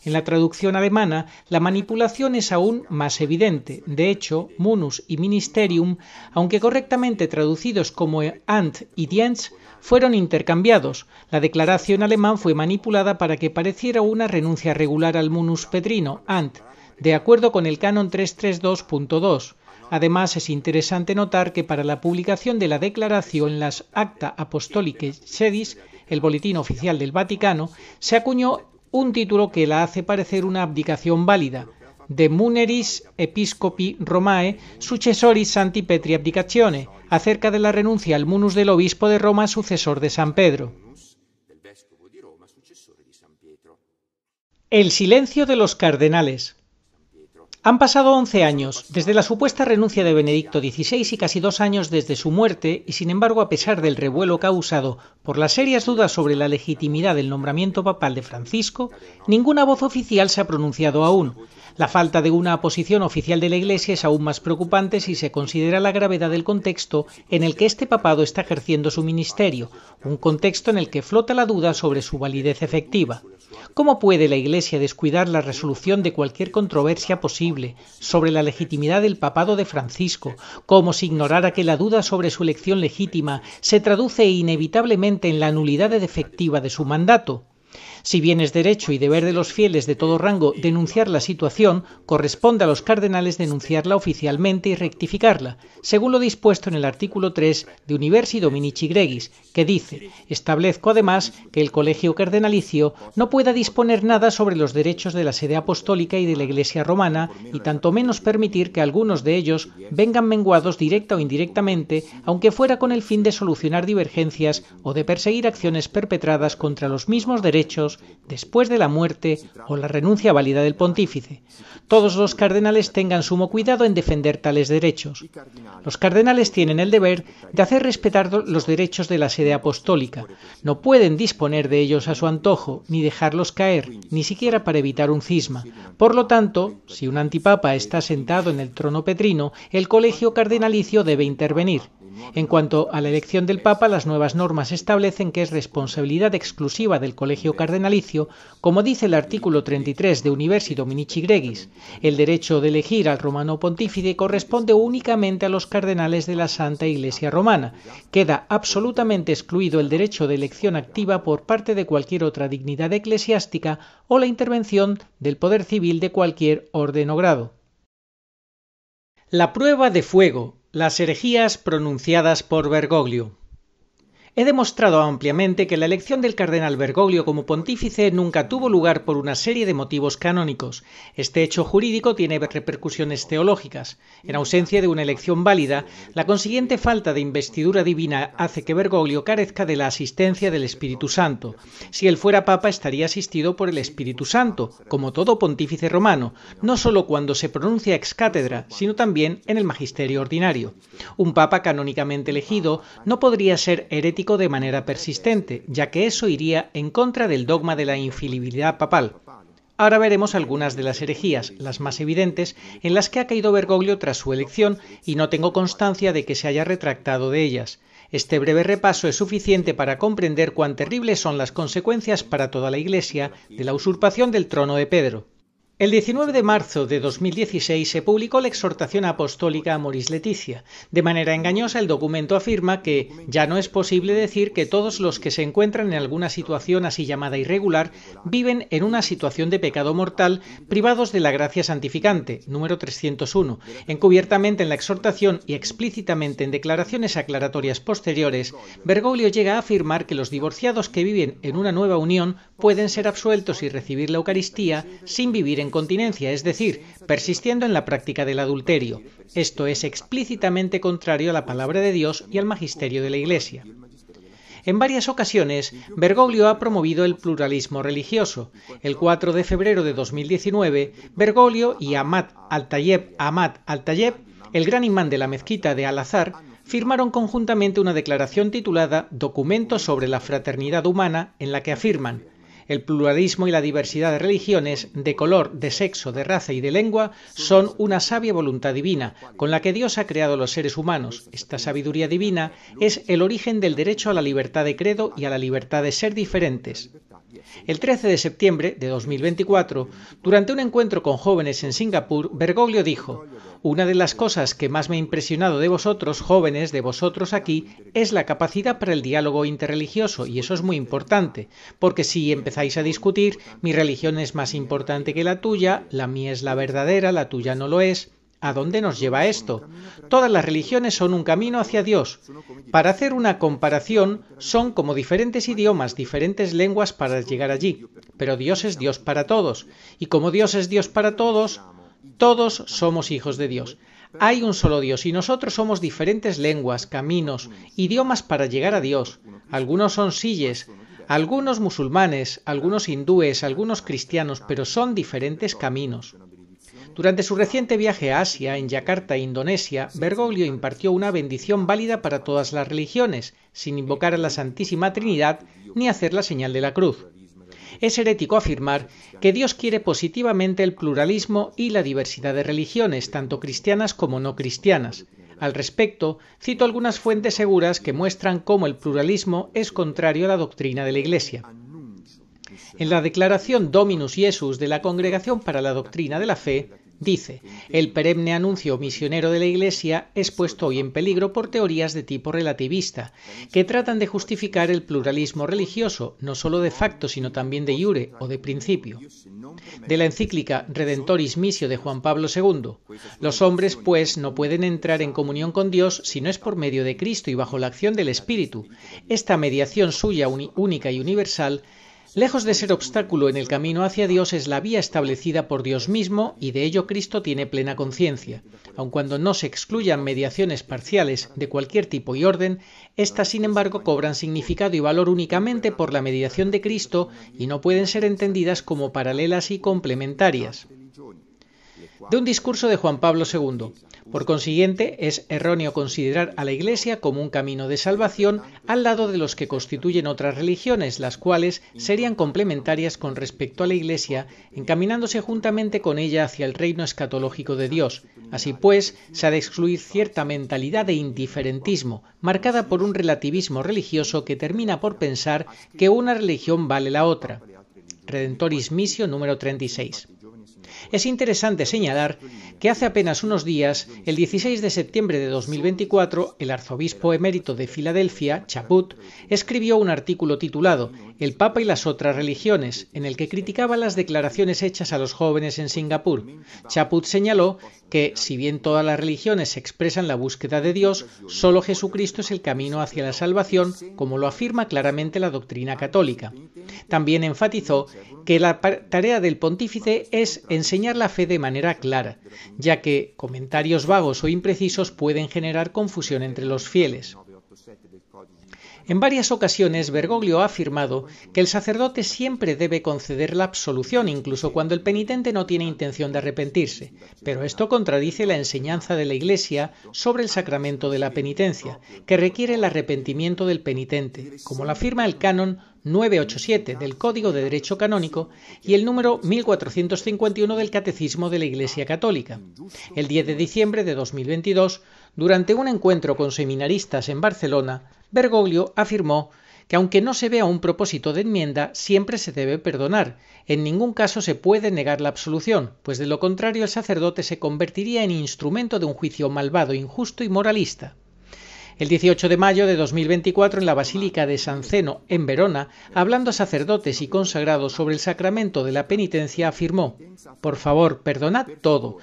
En la traducción alemana, la manipulación es aún más evidente. De hecho, munus y ministerium, aunque correctamente traducidos como Amt y Dienst, fueron intercambiados. La declaración en alemán fue manipulada para que pareciera una renuncia regular al munus petrino, Amt, de acuerdo con el canon 332.2. Además, es interesante notar que para la publicación de la declaración en las Acta Apostolicae Sedis, el boletín oficial del Vaticano, se acuñó un título que la hace parecer una abdicación válida, De Muneris Episcopi Romae Successoris Sancti Petri Abdicatione, acerca de la renuncia al munus del obispo de Roma, sucesor de San Pedro. El silencio de los cardenales. Han pasado 11 años desde la supuesta renuncia de Benedicto XVI y casi 2 años desde su muerte, y sin embargo, a pesar del revuelo causado por las serias dudas sobre la legitimidad del nombramiento papal de Francisco, ninguna voz oficial se ha pronunciado aún. La falta de una posición oficial de la Iglesia es aún más preocupante si se considera la gravedad del contexto en el que este papado está ejerciendo su ministerio, un contexto en el que flota la duda sobre su validez efectiva. ¿Cómo puede la Iglesia descuidar la resolución de cualquier controversia posible sobre la legitimidad del papado de Francisco, como si ignorara que la duda sobre su elección legítima se traduce inevitablemente en la nulidad efectiva de su mandato? Si bien es derecho y deber de los fieles de todo rango denunciar la situación, corresponde a los cardenales denunciarla oficialmente y rectificarla, según lo dispuesto en el artículo 3 de Universi Dominici Gregis, que dice: establezco además que el colegio cardenalicio no pueda disponer nada sobre los derechos de la sede apostólica y de la Iglesia romana, y tanto menos permitir que algunos de ellos vengan menguados directa o indirectamente, aunque fuera con el fin de solucionar divergencias o de perseguir acciones perpetradas contra los mismos derechos después de la muerte o la renuncia válida del pontífice. Todos los cardenales tengan sumo cuidado en defender tales derechos. Los cardenales tienen el deber de hacer respetar los derechos de la sede apostólica. No pueden disponer de ellos a su antojo, ni dejarlos caer, ni siquiera para evitar un cisma. Por lo tanto, si un antipapa está sentado en el trono petrino, el colegio cardenalicio debe intervenir. En cuanto a la elección del Papa, las nuevas normas establecen que es responsabilidad exclusiva del colegio cardenalicio, como dice el artículo 33 de Universi Dominici Gregis. El derecho de elegir al romano pontífice corresponde únicamente a los cardenales de la Santa Iglesia Romana. Queda absolutamente excluido el derecho de elección activa por parte de cualquier otra dignidad eclesiástica o la intervención del poder civil de cualquier orden o grado. La prueba de fuego. Las herejías pronunciadas por Bergoglio. He demostrado ampliamente que la elección del cardenal Bergoglio como pontífice nunca tuvo lugar por una serie de motivos canónicos. Este hecho jurídico tiene repercusiones teológicas. En ausencia de una elección válida, la consiguiente falta de investidura divina hace que Bergoglio carezca de la asistencia del Espíritu Santo. Si él fuera papa, estaría asistido por el Espíritu Santo, como todo pontífice romano, no solo cuando se pronuncia ex cátedra, sino también en el magisterio ordinario. Un papa canónicamente elegido no podría ser herético de manera persistente, ya que eso iría en contra del dogma de la infalibilidad papal. Ahora veremos algunas de las herejías, las más evidentes, en las que ha caído Bergoglio tras su elección, y no tengo constancia de que se haya retractado de ellas. Este breve repaso es suficiente para comprender cuán terribles son las consecuencias para toda la Iglesia de la usurpación del trono de Pedro. El 19 de marzo de 2016 se publicó la exhortación apostólica Amoris Laetitia. De manera engañosa, el documento afirma que ya no es posible decir que todos los que se encuentran en alguna situación así llamada irregular viven en una situación de pecado mortal, privados de la gracia santificante, número 301. Encubiertamente en la exhortación y explícitamente en declaraciones aclaratorias posteriores, Bergoglio llega a afirmar que los divorciados que viven en una nueva unión pueden ser absueltos y recibir la Eucaristía sin vivir en continencia, es decir, persistiendo en la práctica del adulterio. Esto es explícitamente contrario a la palabra de Dios y al magisterio de la Iglesia. En varias ocasiones, Bergoglio ha promovido el pluralismo religioso. El 4 de febrero de 2019, Bergoglio y Ahmad Al-Tayeb, el gran imán de la mezquita de Al-Azhar, firmaron conjuntamente una declaración titulada Documento sobre la fraternidad humana, en la que afirman: el pluralismo y la diversidad de religiones, de color, de sexo, de raza y de lengua son una sabia voluntad divina, con la que Dios ha creado a los seres humanos. Esta sabiduría divina es el origen del derecho a la libertad de credo y a la libertad de ser diferentes. El 13 de septiembre de 2024, durante un encuentro con jóvenes en Singapur, Bergoglio dijo: una de las cosas que más me ha impresionado de vosotros, jóvenes, de vosotros aquí, es la capacidad para el diálogo interreligioso, y eso es muy importante, porque si empezáis a discutir, mi religión es más importante que la tuya, la mía es la verdadera, la tuya no lo es. ¿A dónde nos lleva esto? Todas las religiones son un camino hacia Dios. Para hacer una comparación, son como diferentes idiomas, diferentes lenguas para llegar allí. Pero Dios es Dios para todos. Y como Dios es Dios para todos, todos somos hijos de Dios. Hay un solo Dios y nosotros somos diferentes lenguas, caminos, idiomas para llegar a Dios. Algunos son siyes, algunos musulmanes, algunos hindúes, algunos cristianos, pero son diferentes caminos. Durante su reciente viaje a Asia, en Yakarta, Indonesia, Bergoglio impartió una bendición válida para todas las religiones, sin invocar a la Santísima Trinidad ni hacer la señal de la cruz. Es herético afirmar que Dios quiere positivamente el pluralismo y la diversidad de religiones, tanto cristianas como no cristianas. Al respecto, cito algunas fuentes seguras que muestran cómo el pluralismo es contrario a la doctrina de la Iglesia. En la declaración Dominus Iesus de la Congregación para la Doctrina de la Fe, Dice: el perenne anuncio misionero de la Iglesia es puesto hoy en peligro por teorías de tipo relativista, que tratan de justificar el pluralismo religioso, no solo de facto, sino también de iure o de principio. De la encíclica Redentoris Missio de Juan Pablo II: los hombres, pues, no pueden entrar en comunión con Dios si no es por medio de Cristo y bajo la acción del Espíritu. Esta mediación suya única y universal, lejos de ser obstáculo en el camino hacia Dios, es la vía establecida por Dios mismo, y de ello Cristo tiene plena conciencia. Aun cuando no se excluyan mediaciones parciales de cualquier tipo y orden, éstas sin embargo cobran significado y valor únicamente por la mediación de Cristo y no pueden ser entendidas como paralelas y complementarias. De un discurso de Juan Pablo II. Por consiguiente, es erróneo considerar a la Iglesia como un camino de salvación al lado de los que constituyen otras religiones, las cuales serían complementarias con respecto a la Iglesia, encaminándose juntamente con ella hacia el reino escatológico de Dios. Así pues, se ha de excluir cierta mentalidad de indiferentismo, marcada por un relativismo religioso que termina por pensar que una religión vale la otra. Redentoris Missio número 36. Es interesante señalar que hace apenas unos días, el 16 de septiembre de 2024, el arzobispo emérito de Filadelfia, Chaput, escribió un artículo titulado «El Papa y las otras religiones», en el que criticaba las declaraciones hechas a los jóvenes en Singapur. Chaput señaló que, si bien todas las religiones expresan la búsqueda de Dios, solo Jesucristo es el camino hacia la salvación, como lo afirma claramente la doctrina católica. También enfatizó que la tarea del pontífice es enseñar la fe de manera clara, ya que comentarios vagos o imprecisos pueden generar confusión entre los fieles. En varias ocasiones Bergoglio ha afirmado que el sacerdote siempre debe conceder la absolución, incluso cuando el penitente no tiene intención de arrepentirse, pero esto contradice la enseñanza de la Iglesia sobre el sacramento de la penitencia, que requiere el arrepentimiento del penitente, como lo afirma el canon 987 del Código de Derecho Canónico y el número 1451 del Catecismo de la Iglesia Católica. El 10 de diciembre de 2022, durante un encuentro con seminaristas en Barcelona, Bergoglio afirmó que aunque no se vea un propósito de enmienda, siempre se debe perdonar. En ningún caso se puede negar la absolución, pues de lo contrario el sacerdote se convertiría en instrumento de un juicio malvado, injusto y moralista. El 18 de mayo de 2024, en la Basílica de San Zeno, en Verona, hablando a sacerdotes y consagrados sobre el sacramento de la penitencia, afirmó: «Por favor, perdonad todo,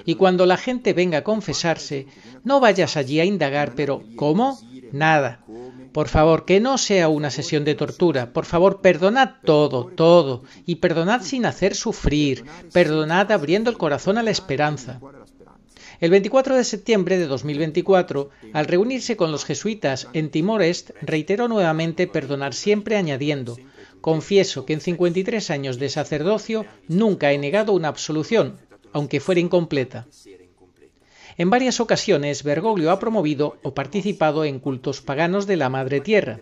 y cuando la gente venga a confesarse, no vayas allí a indagar, pero ¿cómo? Nada. Por favor, que no sea una sesión de tortura. Por favor, perdonad todo, y perdonad sin hacer sufrir, perdonad abriendo el corazón a la esperanza». El 24 de septiembre de 2024, al reunirse con los jesuitas en Timor-Est, reiteró nuevamente perdonar siempre, añadiendo: «Confieso que en 53 años de sacerdocio nunca he negado una absolución, aunque fuera incompleta». En varias ocasiones, Bergoglio ha promovido o participado en cultos paganos de la Madre Tierra.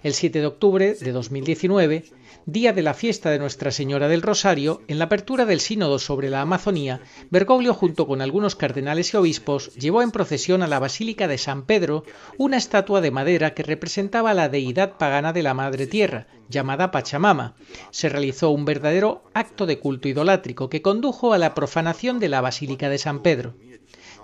El 7 de octubre de 2019, día de la fiesta de Nuestra Señora del Rosario, en la apertura del Sínodo sobre la Amazonía, Bergoglio, junto con algunos cardenales y obispos, llevó en procesión a la Basílica de San Pedro una estatua de madera que representaba a la deidad pagana de la Madre Tierra, llamada Pachamama. Se realizó un verdadero acto de culto idolátrico que condujo a la profanación de la Basílica de San Pedro.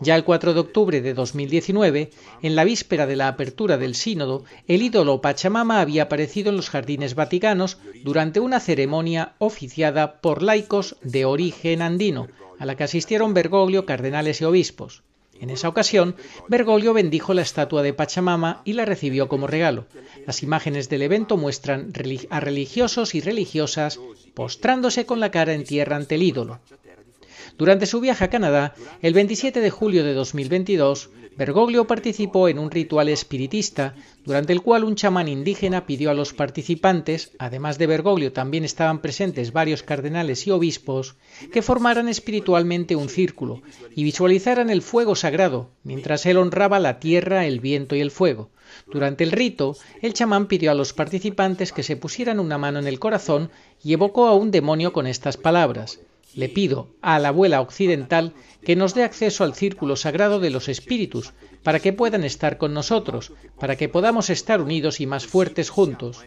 Ya el 4 de octubre de 2019, en la víspera de la apertura del sínodo, el ídolo Pachamama había aparecido en los jardines vaticanos durante una ceremonia oficiada por laicos de origen andino, a la que asistieron Bergoglio, cardenales y obispos. En esa ocasión, Bergoglio bendijo la estatua de Pachamama y la recibió como regalo. Las imágenes del evento muestran a religiosos y religiosas postrándose con la cara en tierra ante el ídolo. Durante su viaje a Canadá, el 27 de julio de 2022, Bergoglio participó en un ritual espiritista, durante el cual un chamán indígena pidió a los participantes, además de Bergoglio también estaban presentes varios cardenales y obispos, que formaran espiritualmente un círculo y visualizaran el fuego sagrado, mientras él honraba la tierra, el viento y el fuego. Durante el rito, el chamán pidió a los participantes que se pusieran una mano en el corazón y evocó a un demonio con estas palabras: «Le pido a la abuela occidental que nos dé acceso al círculo sagrado de los espíritus, para que puedan estar con nosotros, para que podamos estar unidos y más fuertes juntos».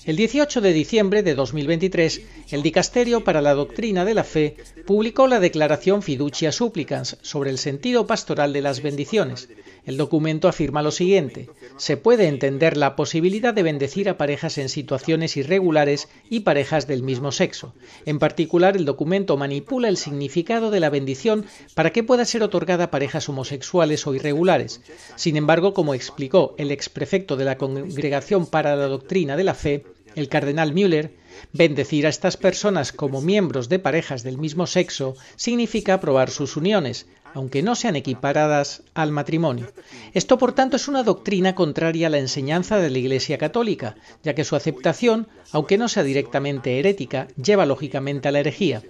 El 18 de diciembre de 2023, el Dicasterio para la Doctrina de la Fe publicó la Declaración Fiducia Supplicans sobre el sentido pastoral de las bendiciones. El documento afirma lo siguiente: se puede entender la posibilidad de bendecir a parejas en situaciones irregulares y parejas del mismo sexo. En particular, el documento manipula el significado de la bendición para que pueda ser otorgada a parejas homosexuales o irregulares. Sin embargo, como explicó el exprefecto de la Congregación para la Doctrina de la Fe, el cardenal Müller, bendecir a estas personas como miembros de parejas del mismo sexo significa aprobar sus uniones, aunque no sean equiparadas al matrimonio. Esto, por tanto, es una doctrina contraria a la enseñanza de la Iglesia Católica, ya que su aceptación, aunque no sea directamente herética, lleva lógicamente a la herejía.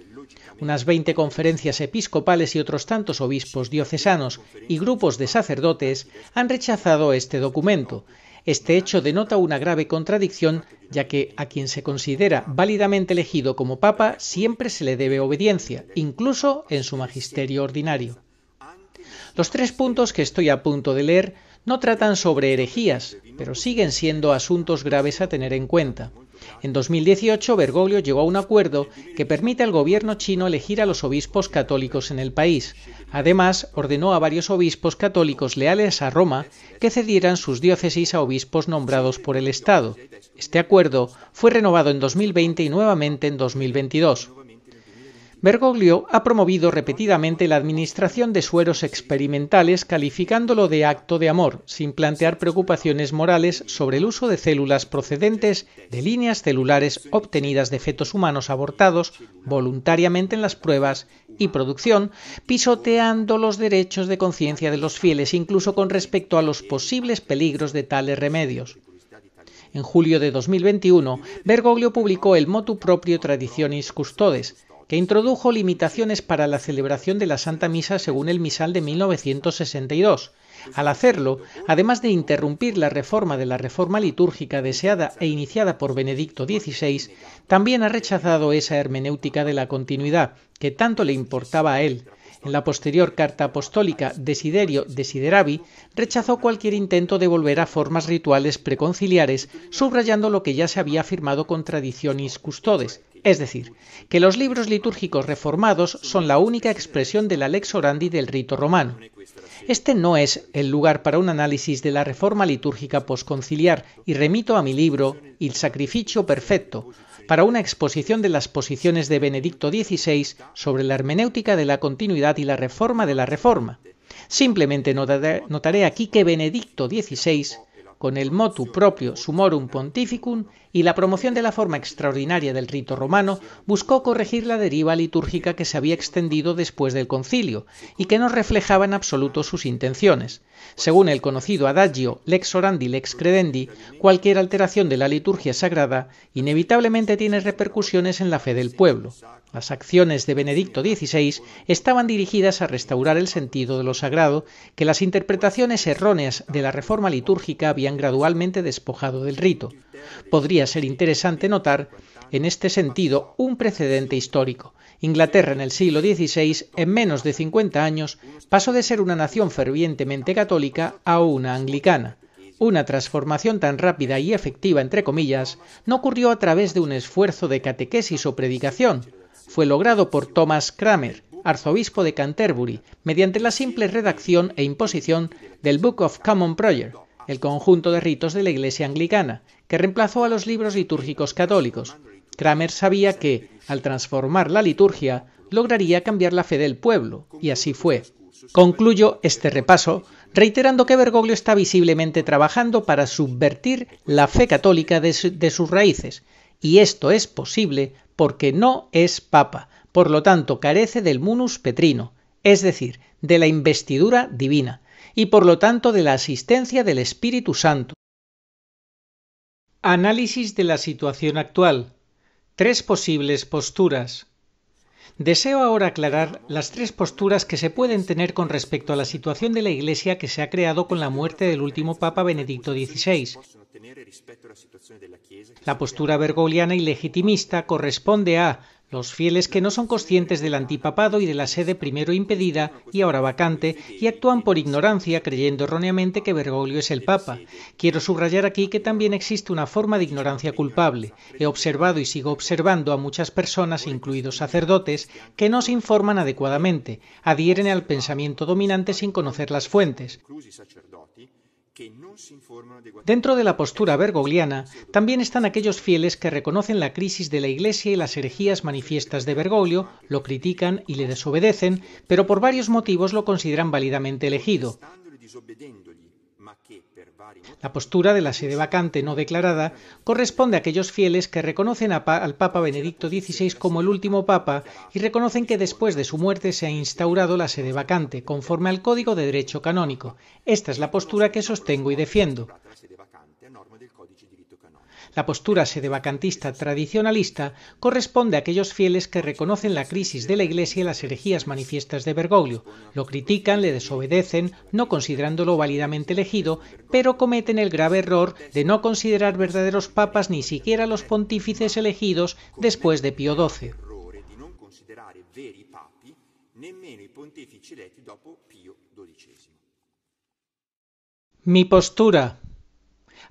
Unas 20 conferencias episcopales y otros tantos obispos diocesanos y grupos de sacerdotes han rechazado este documento. Este hecho denota una grave contradicción, ya que a quien se considera válidamente elegido como papa siempre se le debe obediencia, incluso en su magisterio ordinario. Los 3 puntos que estoy a punto de leer no tratan sobre herejías, pero siguen siendo asuntos graves a tener en cuenta. En 2018, Bergoglio llegó a un acuerdo que permite al gobierno chino elegir a los obispos católicos en el país. Además, ordenó a varios obispos católicos leales a Roma que cedieran sus diócesis a obispos nombrados por el Estado. Este acuerdo fue renovado en 2020 y nuevamente en 2022. Bergoglio ha promovido repetidamente la administración de sueros experimentales, calificándolo de acto de amor, sin plantear preocupaciones morales sobre el uso de células procedentes de líneas celulares obtenidas de fetos humanos abortados voluntariamente en las pruebas y producción, pisoteando los derechos de conciencia de los fieles, incluso con respecto a los posibles peligros de tales remedios. En julio de 2021, Bergoglio publicó el Motu Proprio Traditionis Custodes, que introdujo limitaciones para la celebración de la Santa Misa según el misal de 1962. Al hacerlo, además de interrumpir la reforma de la reforma litúrgica deseada e iniciada por Benedicto XVI, también ha rechazado esa hermenéutica de la continuidad, que tanto le importaba a él. En la posterior carta apostólica Desiderio Desideravi, rechazó cualquier intento de volver a formas rituales preconciliares, subrayando lo que ya se había afirmado con Traditionis Custodes, es decir, que los libros litúrgicos reformados son la única expresión de la lex orandi del rito romano. Este no es el lugar para un análisis de la reforma litúrgica posconciliar y remito a mi libro Il Sacrificio Perfetto, para una exposición de las posiciones de Benedicto XVI sobre la hermenéutica de la continuidad y la reforma de la reforma. Simplemente notaré aquí que Benedicto XVI, con el Motu Proprio Summorum Pontificum y la promoción de la forma extraordinaria del rito romano, buscó corregir la deriva litúrgica que se había extendido después del concilio y que no reflejaba en absoluto sus intenciones. Según el conocido adagio lex orandi lex credendi, cualquier alteración de la liturgia sagrada inevitablemente tiene repercusiones en la fe del pueblo. Las acciones de Benedicto XVI estaban dirigidas a restaurar el sentido de lo sagrado, que las interpretaciones erróneas de la reforma litúrgica habían gradualmente despojado del rito. Podría ser interesante notar, en este sentido, un precedente histórico. Inglaterra en el siglo XVI, en menos de 50 años, pasó de ser una nación fervientemente católica a una anglicana. Una transformación tan rápida y efectiva, entre comillas, no ocurrió a través de un esfuerzo de catequesis o predicación. Fue logrado por Thomas Cranmer, arzobispo de Canterbury, mediante la simple redacción e imposición del Book of Common Prayer, el conjunto de ritos de la Iglesia anglicana, que reemplazó a los libros litúrgicos católicos. Cranmer sabía que, al transformar la liturgia, lograría cambiar la fe del pueblo, y así fue. Concluyo este repaso reiterando que Bergoglio está visiblemente trabajando para subvertir la fe católica de sus raíces, y esto es posible porque no es papa, por lo tanto carece del munus petrino, es decir, de la investidura divina, y por lo tanto de la asistencia del Espíritu Santo. Análisis de la situación actual. 3 posibles posturas. Deseo ahora aclarar las 3 posturas que se pueden tener con respecto a la situación de la Iglesia que se ha creado con la muerte del último Papa Benedicto XVI. La postura bergogliana y legitimista corresponde a los fieles que no son conscientes del antipapado y de la sede primero impedida y ahora vacante, y actúan por ignorancia creyendo erróneamente que Bergoglio es el Papa. Quiero subrayar aquí que también existe una forma de ignorancia culpable. He observado y sigo observando a muchas personas, incluidos sacerdotes, que no se informan adecuadamente, adhieren al pensamiento dominante sin conocer las fuentes. Dentro de la postura bergogliana también están aquellos fieles que reconocen la crisis de la Iglesia y las herejías manifiestas de Bergoglio, lo critican y le desobedecen, pero por varios motivos lo consideran válidamente elegido. La postura de la sede vacante no declarada corresponde a aquellos fieles que reconocen al Papa Benedicto XVI como el último Papa y reconocen que después de su muerte se ha instaurado la sede vacante, conforme al Código de Derecho Canónico. Esta es la postura que sostengo y defiendo. La postura sedevacantista tradicionalista corresponde a aquellos fieles que reconocen la crisis de la Iglesia y las herejías manifiestas de Bergoglio, lo critican, le desobedecen, no considerándolo válidamente elegido, pero cometen el grave error de no considerar verdaderos papas ni siquiera los pontífices elegidos después de Pío XII. Mi postura.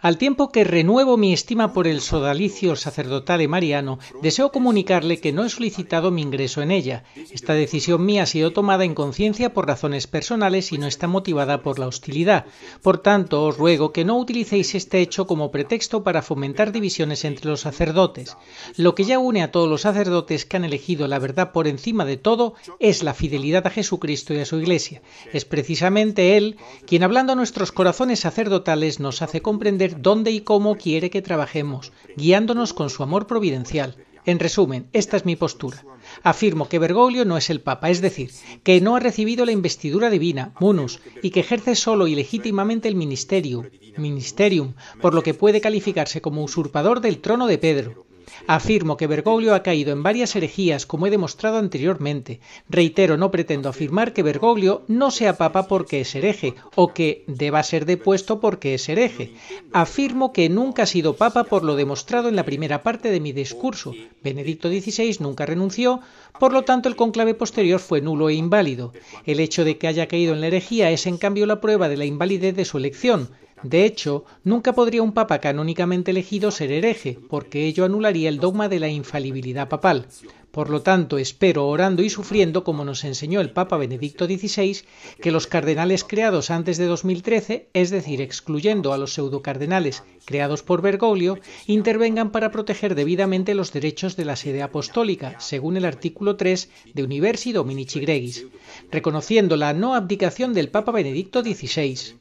Al tiempo que renuevo mi estima por el sodalicio sacerdotale mariano, deseo comunicarle que no he solicitado mi ingreso en ella. Esta decisión mía ha sido tomada en conciencia por razones personales y no está motivada por la hostilidad. Por tanto, os ruego que no utilicéis este hecho como pretexto para fomentar divisiones entre los sacerdotes. Lo que ya une a todos los sacerdotes que han elegido la verdad por encima de todo es la fidelidad a Jesucristo y a su Iglesia. Es precisamente Él quien, hablando a nuestros corazones sacerdotales, nos hace comprender dónde y cómo quiere que trabajemos, guiándonos con su amor providencial. En resumen, esta es mi postura. Afirmo que Bergoglio no es el Papa, es decir, que no ha recibido la investidura divina, munus, y que ejerce solo y legítimamente el ministerium, por lo que puede calificarse como usurpador del trono de Pedro. Afirmo que Bergoglio ha caído en varias herejías, como he demostrado anteriormente. Reitero, no pretendo afirmar que Bergoglio no sea papa porque es hereje, o que deba ser depuesto porque es hereje. Afirmo que nunca ha sido papa por lo demostrado en la primera parte de mi discurso. Benedicto XVI nunca renunció, por lo tanto el cónclave posterior fue nulo e inválido. El hecho de que haya caído en la herejía es en cambio la prueba de la invalidez de su elección. De hecho, nunca podría un papa canónicamente elegido ser hereje, porque ello anularía el dogma de la infalibilidad papal. Por lo tanto, espero, orando y sufriendo, como nos enseñó el Papa Benedicto XVI, que los cardenales creados antes de 2013, es decir, excluyendo a los pseudocardenales creados por Bergoglio, intervengan para proteger debidamente los derechos de la sede apostólica, según el artículo 3 de Universi Dominici Gregis, reconociendo la no abdicación del Papa Benedicto XVI.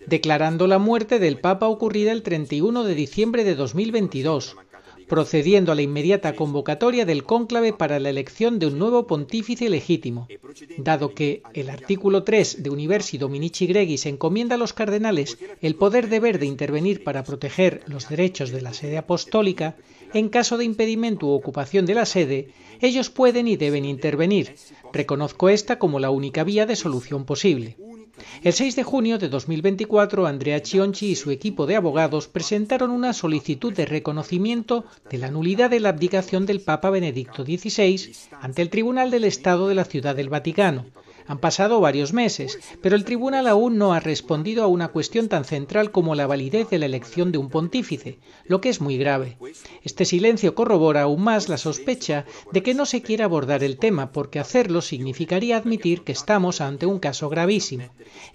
Declarando la muerte del Papa ocurrida el 31 de diciembre de 2022, procediendo a la inmediata convocatoria del cónclave para la elección de un nuevo pontífice legítimo. Dado que el artículo 3 de Universi Dominici Gregis encomienda a los cardenales el deber de intervenir para proteger los derechos de la sede apostólica, en caso de impedimento u ocupación de la sede, ellos pueden y deben intervenir. Reconozco esta como la única vía de solución posible. El 6 de junio de 2024, Andrea Chionci y su equipo de abogados presentaron una solicitud de reconocimiento de la nulidad de la abdicación del Papa Benedicto XVI ante el Tribunal del Estado de la Ciudad del Vaticano. Han pasado varios meses, pero el tribunal aún no ha respondido a una cuestión tan central como la validez de la elección de un pontífice, lo que es muy grave. Este silencio corrobora aún más la sospecha de que no se quiere abordar el tema, porque hacerlo significaría admitir que estamos ante un caso gravísimo.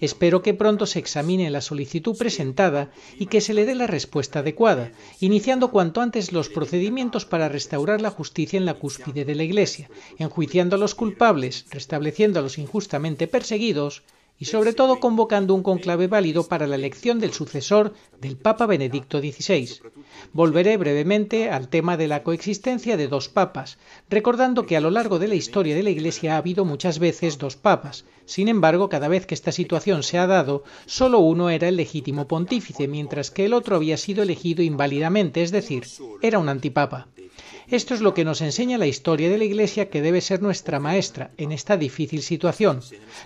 Espero que pronto se examine la solicitud presentada y que se le dé la respuesta adecuada, iniciando cuanto antes los procedimientos para restaurar la justicia en la cúspide de la Iglesia, enjuiciando a los culpables, restableciendo a los injustamente perseguidos y sobre todo convocando un conclave válido para la elección del sucesor del Papa Benedicto XVI. Volveré brevemente al tema de la coexistencia de dos papas, recordando que a lo largo de la historia de la Iglesia ha habido muchas veces dos papas. Sin embargo, cada vez que esta situación se ha dado, solo uno era el legítimo pontífice, mientras que el otro había sido elegido inválidamente, es decir, era un antipapa. Esto es lo que nos enseña la historia de la Iglesia, que debe ser nuestra maestra en esta difícil situación.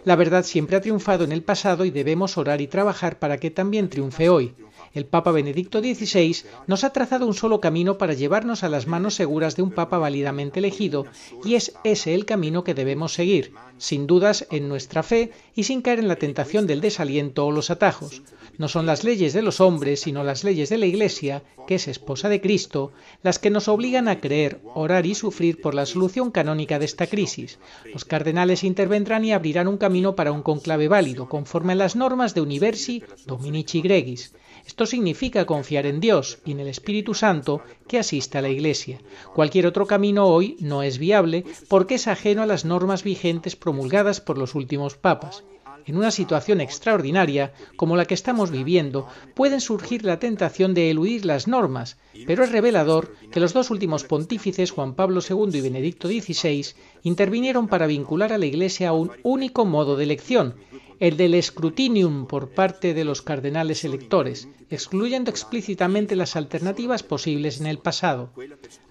La verdad siempre ha triunfado en el pasado y debemos orar y trabajar para que también triunfe hoy. El Papa Benedicto XVI nos ha trazado un solo camino para llevarnos a las manos seguras de un Papa válidamente elegido, y es ese el camino que debemos seguir, sin dudas en nuestra fe y sin caer en la tentación del desaliento o los atajos. No son las leyes de los hombres, sino las leyes de la Iglesia, que es esposa de Cristo, las que nos obligan a creer, orar y sufrir por la solución canónica de esta crisis. Los cardenales intervendrán y abrirán un camino para un conclave válido, conforme a las normas de Universi Dominici Gregis. Esto significa confiar en Dios y en el Espíritu Santo que asiste a la Iglesia. Cualquier otro camino hoy no es viable porque es ajeno a las normas vigentes promulgadas por los últimos papas. En una situación extraordinaria como la que estamos viviendo, pueden surgir la tentación de eludir las normas, pero es revelador que los dos últimos pontífices, Juan Pablo II y Benedicto XVI, intervinieron para vincular a la Iglesia a un único modo de elección, el del escrutinium por parte de los cardenales electores, excluyendo explícitamente las alternativas posibles en el pasado.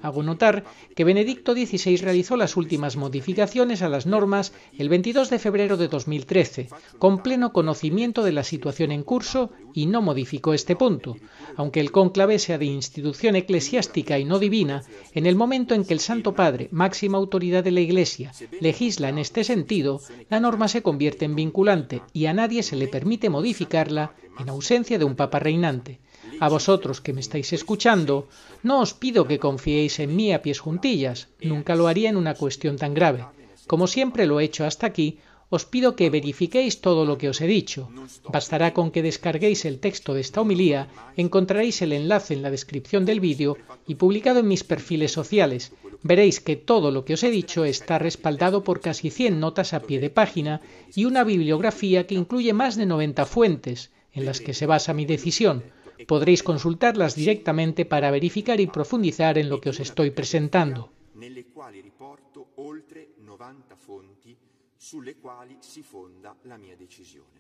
Hago notar que Benedicto XVI realizó las últimas modificaciones a las normas el 22 de febrero de 2013, con pleno conocimiento de la situación en curso, y no modificó este punto, aunque el cónclave sea de institución eclesiástica y no divina. En el momento en que el Santo Padre, máxima autoridad de la Iglesia, legisla en este sentido, la norma se convierte en vinculante y a nadie se le permite modificarla en ausencia de un Papa reinante. A vosotros que me estáis escuchando, no os pido que confiéis en mí a pies juntillas, nunca lo haría en una cuestión tan grave. Como siempre lo he hecho hasta aquí, os pido que verifiquéis todo lo que os he dicho. Bastará con que descarguéis el texto de esta homilía, encontraréis el enlace en la descripción del vídeo y publicado en mis perfiles sociales. Veréis que todo lo que os he dicho está respaldado por casi 100 notas a pie de página y una bibliografía que incluye más de 90 fuentes, en las que se basa mi decisión. Podréis consultarlas directamente para verificar y profundizar en lo que os estoy presentando. Nelle quali riporto oltre 90 fonti sulle quali si fonda la mia decisione.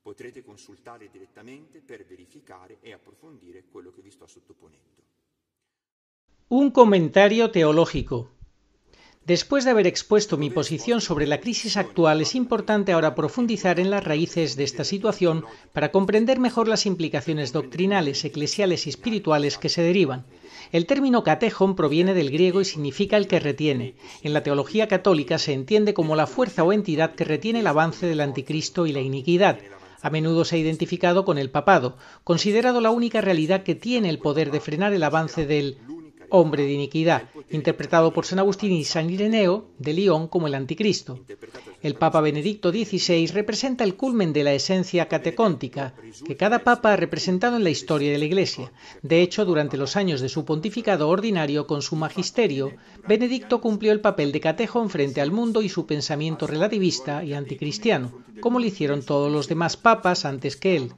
Potrete consultare direttamente per verificare e approfondire quello che vi sto sottoponendo. Un comentario teológico. Después de haber expuesto mi posición sobre la crisis actual, es importante ahora profundizar en las raíces de esta situación para comprender mejor las implicaciones doctrinales, eclesiales y espirituales que se derivan. El término catejon proviene del griego y significa el que retiene. En la teología católica se entiende como la fuerza o entidad que retiene el avance del anticristo y la iniquidad. A menudo se ha identificado con el papado, considerado la única realidad que tiene el poder de frenar el avance del hombre de iniquidad, interpretado por San Agustín y San Ireneo de Lyon como el anticristo. El Papa Benedicto XVI representa el culmen de la esencia catecóntica que cada papa ha representado en la historia de la Iglesia. De hecho, durante los años de su pontificado ordinario con su magisterio, Benedicto cumplió el papel de catejón frente al mundo y su pensamiento relativista y anticristiano, como lo hicieron todos los demás papas antes que él.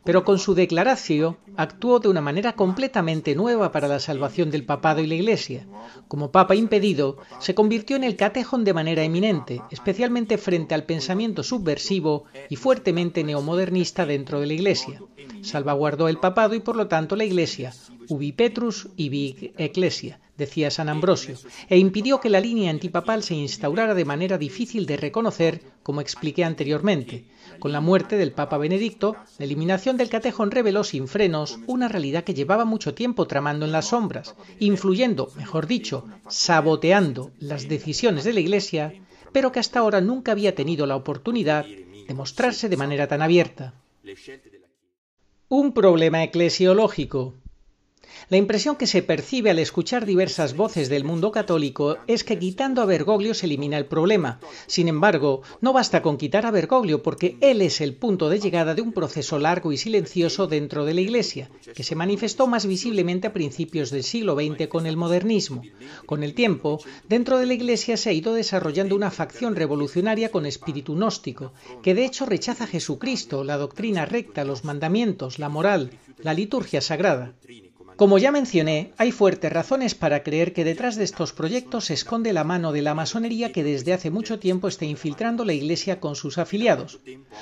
Pero con su declaratio actuó de una manera completamente nueva para la salvación del papado y la Iglesia. Como papa impedido, se convirtió en el catejón de manera eminente, especialmente frente al pensamiento subversivo y fuertemente neomodernista dentro de la Iglesia. Salvaguardó el papado y por lo tanto la Iglesia, ubi Petrus ibi Ecclesia, decía San Ambrosio, e impidió que la línea antipapal se instaurara de manera difícil de reconocer, como expliqué anteriormente. Con la muerte del Papa Benedicto, la eliminación del catejón reveló sin frenos una realidad que llevaba mucho tiempo tramando en las sombras, influyendo, mejor dicho, saboteando las decisiones de la Iglesia, pero que hasta ahora nunca había tenido la oportunidad de mostrarse de manera tan abierta. Un problema eclesiológico. La impresión que se percibe al escuchar diversas voces del mundo católico es que quitando a Bergoglio se elimina el problema. Sin embargo, no basta con quitar a Bergoglio porque él es el punto de llegada de un proceso largo y silencioso dentro de la Iglesia, que se manifestó más visiblemente a principios del siglo XX con el modernismo. Con el tiempo, dentro de la Iglesia se ha ido desarrollando una facción revolucionaria con espíritu gnóstico, que de hecho rechaza a Jesucristo, la doctrina recta, los mandamientos, la moral, la liturgia sagrada. Como ya mencioné, hay fuertes razones para creer que detrás de estos proyectos se esconde la mano de la masonería que desde hace mucho tiempo está infiltrando la Iglesia con sus afiliados.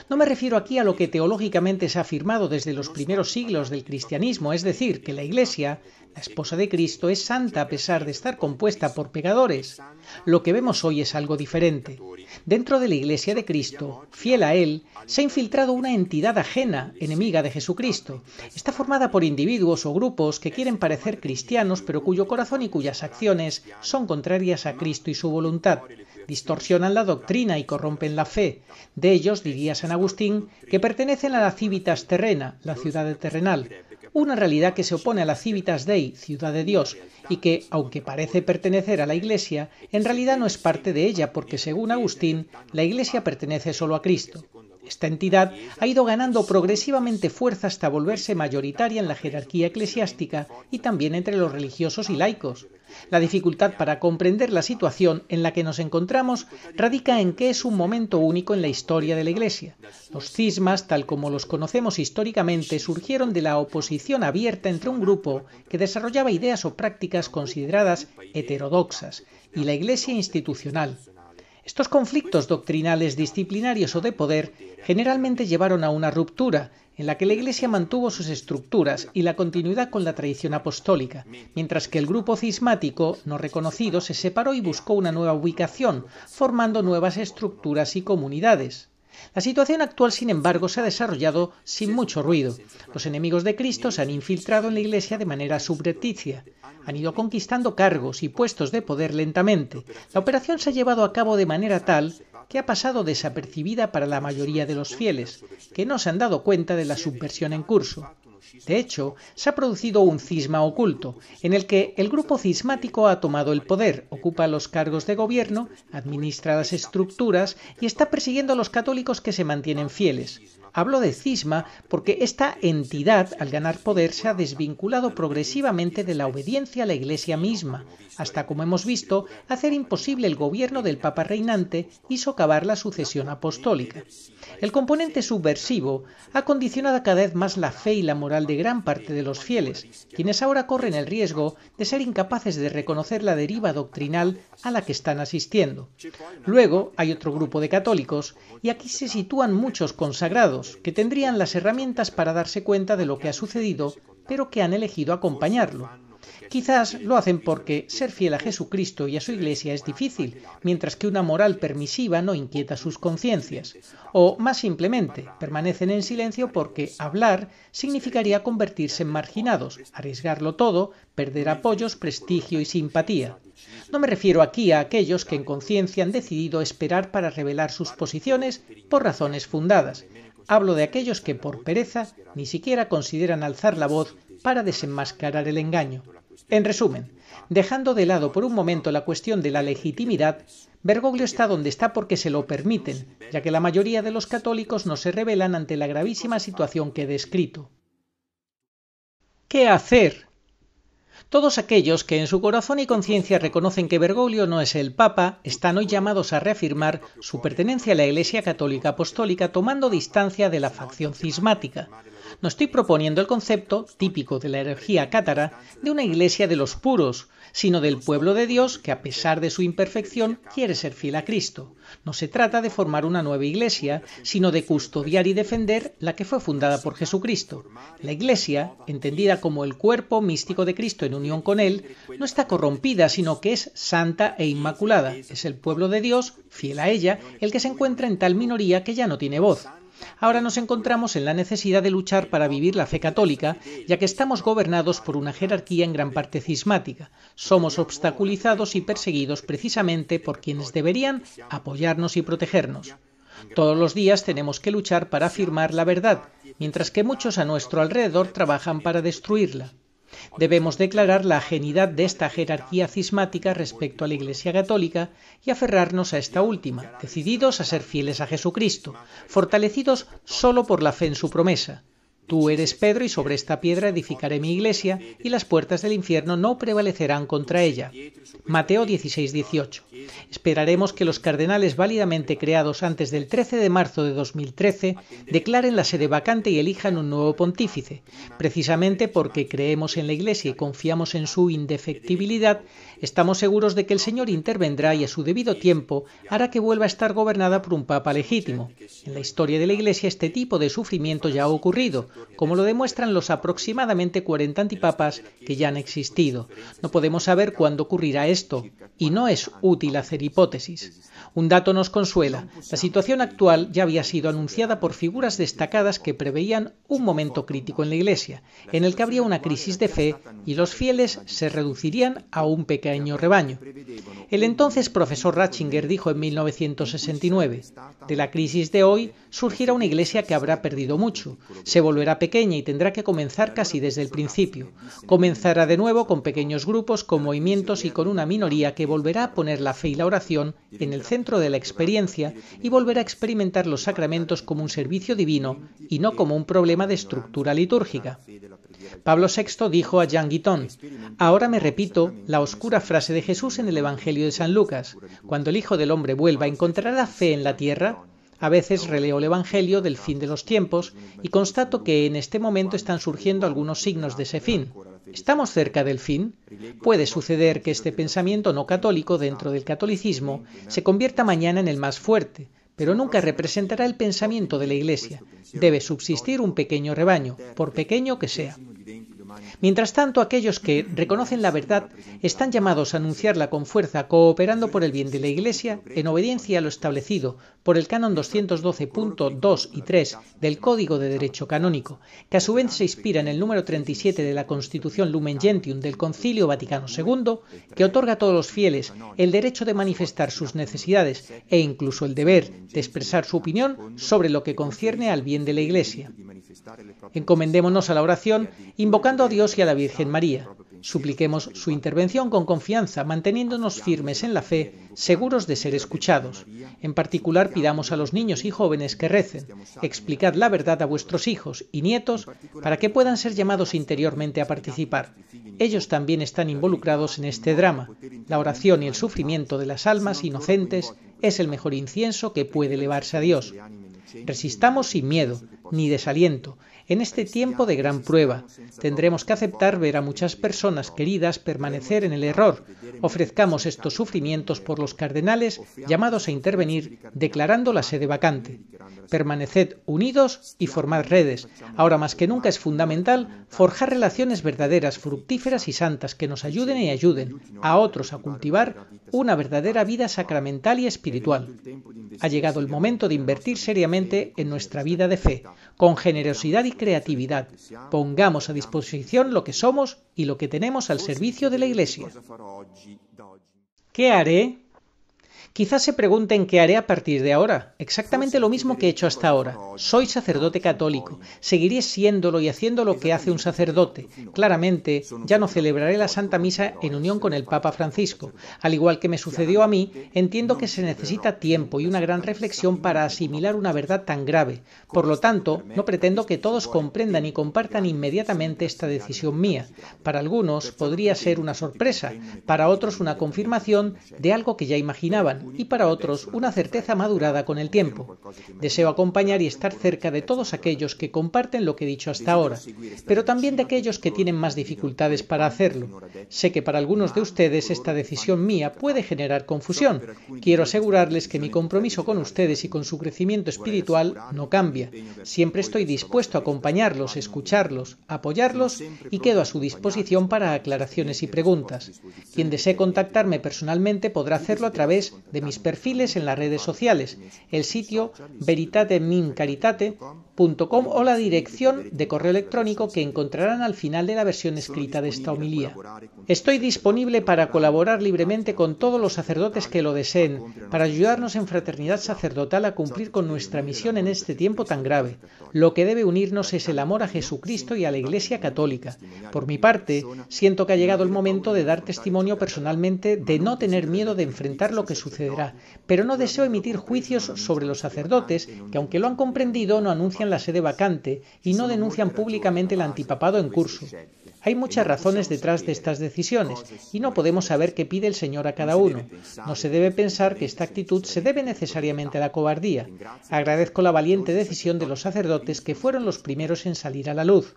No me refiero aquí a lo que teológicamente se ha afirmado desde los primeros siglos del cristianismo, es decir, que la Iglesia, la esposa de Cristo, es santa a pesar de estar compuesta por pecadores. Lo que vemos hoy es algo diferente. Dentro de la Iglesia de Cristo, fiel a Él, se ha infiltrado una entidad ajena, enemiga de Jesucristo. Está formada por individuos o grupos que quieren parecer cristianos, pero cuyo corazón y cuyas acciones son contrarias a Cristo y su voluntad. Distorsionan la doctrina y corrompen la fe. De ellos, diría San Agustín, que pertenecen a la civitas terrena, la ciudad terrenal, una realidad que se opone a la civitas Dei, ciudad de Dios, y que, aunque parece pertenecer a la Iglesia, en realidad no es parte de ella, porque según Agustín, la Iglesia pertenece solo a Cristo. Esta entidad ha ido ganando progresivamente fuerza hasta volverse mayoritaria en la jerarquía eclesiástica y también entre los religiosos y laicos. La dificultad para comprender la situación en la que nos encontramos radica en que es un momento único en la historia de la Iglesia. Los cismas, tal como los conocemos históricamente, surgieron de la oposición abierta entre un grupo que desarrollaba ideas o prácticas consideradas heterodoxas y la Iglesia institucional. Estos conflictos doctrinales, disciplinarios o de poder generalmente llevaron a una ruptura en la que la Iglesia mantuvo sus estructuras y la continuidad con la tradición apostólica, mientras que el grupo cismático no reconocido se separó y buscó una nueva ubicación, formando nuevas estructuras y comunidades. La situación actual, sin embargo, se ha desarrollado sin mucho ruido. Los enemigos de Cristo se han infiltrado en la Iglesia de manera subrepticia. Han ido conquistando cargos y puestos de poder lentamente. La operación se ha llevado a cabo de manera tal que ha pasado desapercibida para la mayoría de los fieles, que no se han dado cuenta de la subversión en curso. De hecho, se ha producido un cisma oculto, en el que el grupo cismático ha tomado el poder, ocupa los cargos de gobierno, administra las estructuras y está persiguiendo a los católicos que se mantienen fieles. Hablo de cisma porque esta entidad, al ganar poder, se ha desvinculado progresivamente de la obediencia a la Iglesia misma, hasta, como hemos visto, hacer imposible el gobierno del Papa reinante y socavar la sucesión apostólica. El componente subversivo ha condicionado cada vez más la fe y la moral de gran parte de los fieles, quienes ahora corren el riesgo de ser incapaces de reconocer la deriva doctrinal a la que están asistiendo. Luego hay otro grupo de católicos, y aquí se sitúan muchos consagrados, que tendrían las herramientas para darse cuenta de lo que ha sucedido, pero que han elegido acompañarlo. Quizás lo hacen porque ser fiel a Jesucristo y a su Iglesia es difícil, mientras que una moral permisiva no inquieta sus conciencias. O, más simplemente, permanecen en silencio porque hablar significaría convertirse en marginados, arriesgarlo todo, perder apoyos, prestigio y simpatía. No me refiero aquí a aquellos que en conciencia han decidido esperar para revelar sus posiciones por razones fundadas. Hablo de aquellos que por pereza ni siquiera consideran alzar la voz para desenmascarar el engaño. En resumen, dejando de lado por un momento la cuestión de la legitimidad, Bergoglio está donde está porque se lo permiten, ya que la mayoría de los católicos no se rebelan ante la gravísima situación que he descrito. ¿Qué hacer? Todos aquellos que en su corazón y conciencia reconocen que Bergoglio no es el Papa están hoy llamados a reafirmar su pertenencia a la Iglesia Católica Apostólica tomando distancia de la facción cismática. No estoy proponiendo el concepto, típico de la herejía cátara, de una iglesia de los puros, sino del pueblo de Dios que, a pesar de su imperfección, quiere ser fiel a Cristo. No se trata de formar una nueva iglesia, sino de custodiar y defender la que fue fundada por Jesucristo. La iglesia, entendida como el cuerpo místico de Cristo en unión con Él, no está corrompida, sino que es santa e inmaculada. Es el pueblo de Dios, fiel a ella, el que se encuentra en tal minoría que ya no tiene voz. Ahora nos encontramos en la necesidad de luchar para vivir la fe católica, ya que estamos gobernados por una jerarquía en gran parte cismática. Somos obstaculizados y perseguidos precisamente por quienes deberían apoyarnos y protegernos. Todos los días tenemos que luchar para afirmar la verdad, mientras que muchos a nuestro alrededor trabajan para destruirla. Debemos declarar la ajenidad de esta jerarquía cismática respecto a la Iglesia Católica y aferrarnos a esta última, decididos a ser fieles a Jesucristo, fortalecidos solo por la fe en su promesa. Tú eres Pedro y sobre esta piedra edificaré mi iglesia y las puertas del infierno no prevalecerán contra ella. Mateo 16-18. Esperaremos que los cardenales válidamente creados antes del 13 de marzo de 2013 declaren la sede vacante y elijan un nuevo pontífice. Precisamente porque creemos en la Iglesia y confiamos en su indefectibilidad, estamos seguros de que el Señor intervendrá y a su debido tiempo hará que vuelva a estar gobernada por un papa legítimo. En la historia de la Iglesia este tipo de sufrimiento ya ha ocurrido, como lo demuestran los aproximadamente 40 antipapas que ya han existido. No podemos saber cuándo ocurrirá esto, y no es útil hacer hipótesis. Un dato nos consuela: la situación actual ya había sido anunciada por figuras destacadas que preveían un momento crítico en la Iglesia, en el que habría una crisis de fe y los fieles se reducirían a un pequeño rebaño. El entonces profesor Ratzinger dijo en 1969: de la crisis de hoy surgirá una Iglesia que habrá perdido mucho, se volverá pequeña y tendrá que comenzar casi desde el principio. Comenzará de nuevo con pequeños grupos, con movimientos y con una minoría que volverá a poner la fe y la oración en el centro de la experiencia y volverá a experimentar los sacramentos como un servicio divino y no como un problema de estructura litúrgica. Pablo VI dijo a Jean Guiton: ahora me repito la oscura frase de Jesús en el Evangelio de San Lucas: cuando el Hijo del Hombre vuelva, ¿encontrará fe en la tierra? A veces releo el Evangelio del fin de los tiempos y constato que en este momento están surgiendo algunos signos de ese fin. ¿Estamos cerca del fin? Puede suceder que este pensamiento no católico dentro del catolicismo se convierta mañana en el más fuerte, pero nunca representará el pensamiento de la Iglesia. Debe subsistir un pequeño rebaño, por pequeño que sea. Mientras tanto, aquellos que reconocen la verdad están llamados a anunciarla con fuerza, cooperando por el bien de la Iglesia, en obediencia a lo establecido por el Canon 212.2 y 3 del Código de Derecho Canónico, que a su vez se inspira en el número 37 de la Constitución Lumen Gentium del Concilio Vaticano II, que otorga a todos los fieles el derecho de manifestar sus necesidades e incluso el deber de expresar su opinión sobre lo que concierne al bien de la Iglesia. Encomendémonos a la oración, invocando a Dios y a la Virgen María. Supliquemos su intervención con confianza, manteniéndonos firmes en la fe, seguros de ser escuchados. En particular, pidamos a los niños y jóvenes que recen. Explicad la verdad a vuestros hijos y nietos para que puedan ser llamados interiormente a participar. Ellos también están involucrados en este drama. La oración y el sufrimiento de las almas inocentes es el mejor incienso que puede elevarse a Dios. Resistamos sin miedo, ni desaliento. En este tiempo de gran prueba, tendremos que aceptar ver a muchas personas queridas permanecer en el error. Ofrezcamos estos sufrimientos por los cardenales llamados a intervenir, declarando la sede vacante. Permaneced unidos y formad redes. Ahora más que nunca es fundamental forjar relaciones verdaderas, fructíferas y santas que nos ayuden y ayuden a otros a cultivar una verdadera vida sacramental y espiritual. Ha llegado el momento de invertir seriamente en nuestra vida de fe, con generosidad y creatividad. Pongamos a disposición lo que somos y lo que tenemos al servicio de la Iglesia. ¿Qué haré? Quizás se pregunten qué haré a partir de ahora. Exactamente lo mismo que he hecho hasta ahora. Soy sacerdote católico. Seguiré siéndolo y haciendo lo que hace un sacerdote. Claramente, ya no celebraré la Santa Misa en unión con el Papa Francisco. Al igual que me sucedió a mí, entiendo que se necesita tiempo y una gran reflexión para asimilar una verdad tan grave. Por lo tanto, no pretendo que todos comprendan y compartan inmediatamente esta decisión mía. Para algunos podría ser una sorpresa, para otros una confirmación de algo que ya imaginaban, y para otros una certeza madurada con el tiempo. Deseo acompañar y estar cerca de todos aquellos que comparten lo que he dicho hasta ahora, pero también de aquellos que tienen más dificultades para hacerlo. Sé que para algunos de ustedes esta decisión mía puede generar confusión. Quiero asegurarles que mi compromiso con ustedes y con su crecimiento espiritual no cambia. Siempre estoy dispuesto a acompañarlos, escucharlos, apoyarlos y quedo a su disposición para aclaraciones y preguntas. Quien desee contactarme personalmente podrá hacerlo a través de mis perfiles en las redes sociales, el sitio veritatemimcaritate.com o la dirección de correo electrónico que encontrarán al final de la versión escrita de esta homilía. Estoy disponible para colaborar libremente con todos los sacerdotes que lo deseen, para ayudarnos en fraternidad sacerdotal a cumplir con nuestra misión en este tiempo tan grave. Lo que debe unirnos es el amor a Jesucristo y a la Iglesia Católica. Por mi parte, siento que ha llegado el momento de dar testimonio personalmente de no tener miedo de enfrentar lo que sucederá, pero no deseo emitir juicios sobre los sacerdotes que, aunque lo han comprendido, no anuncian la sede vacante y no denuncian públicamente el antipapado en curso. Hay muchas razones detrás de estas decisiones y no podemos saber qué pide el Señor a cada uno. No se debe pensar que esta actitud se debe necesariamente a la cobardía. Agradezco la valiente decisión de los sacerdotes que fueron los primeros en salir a la luz.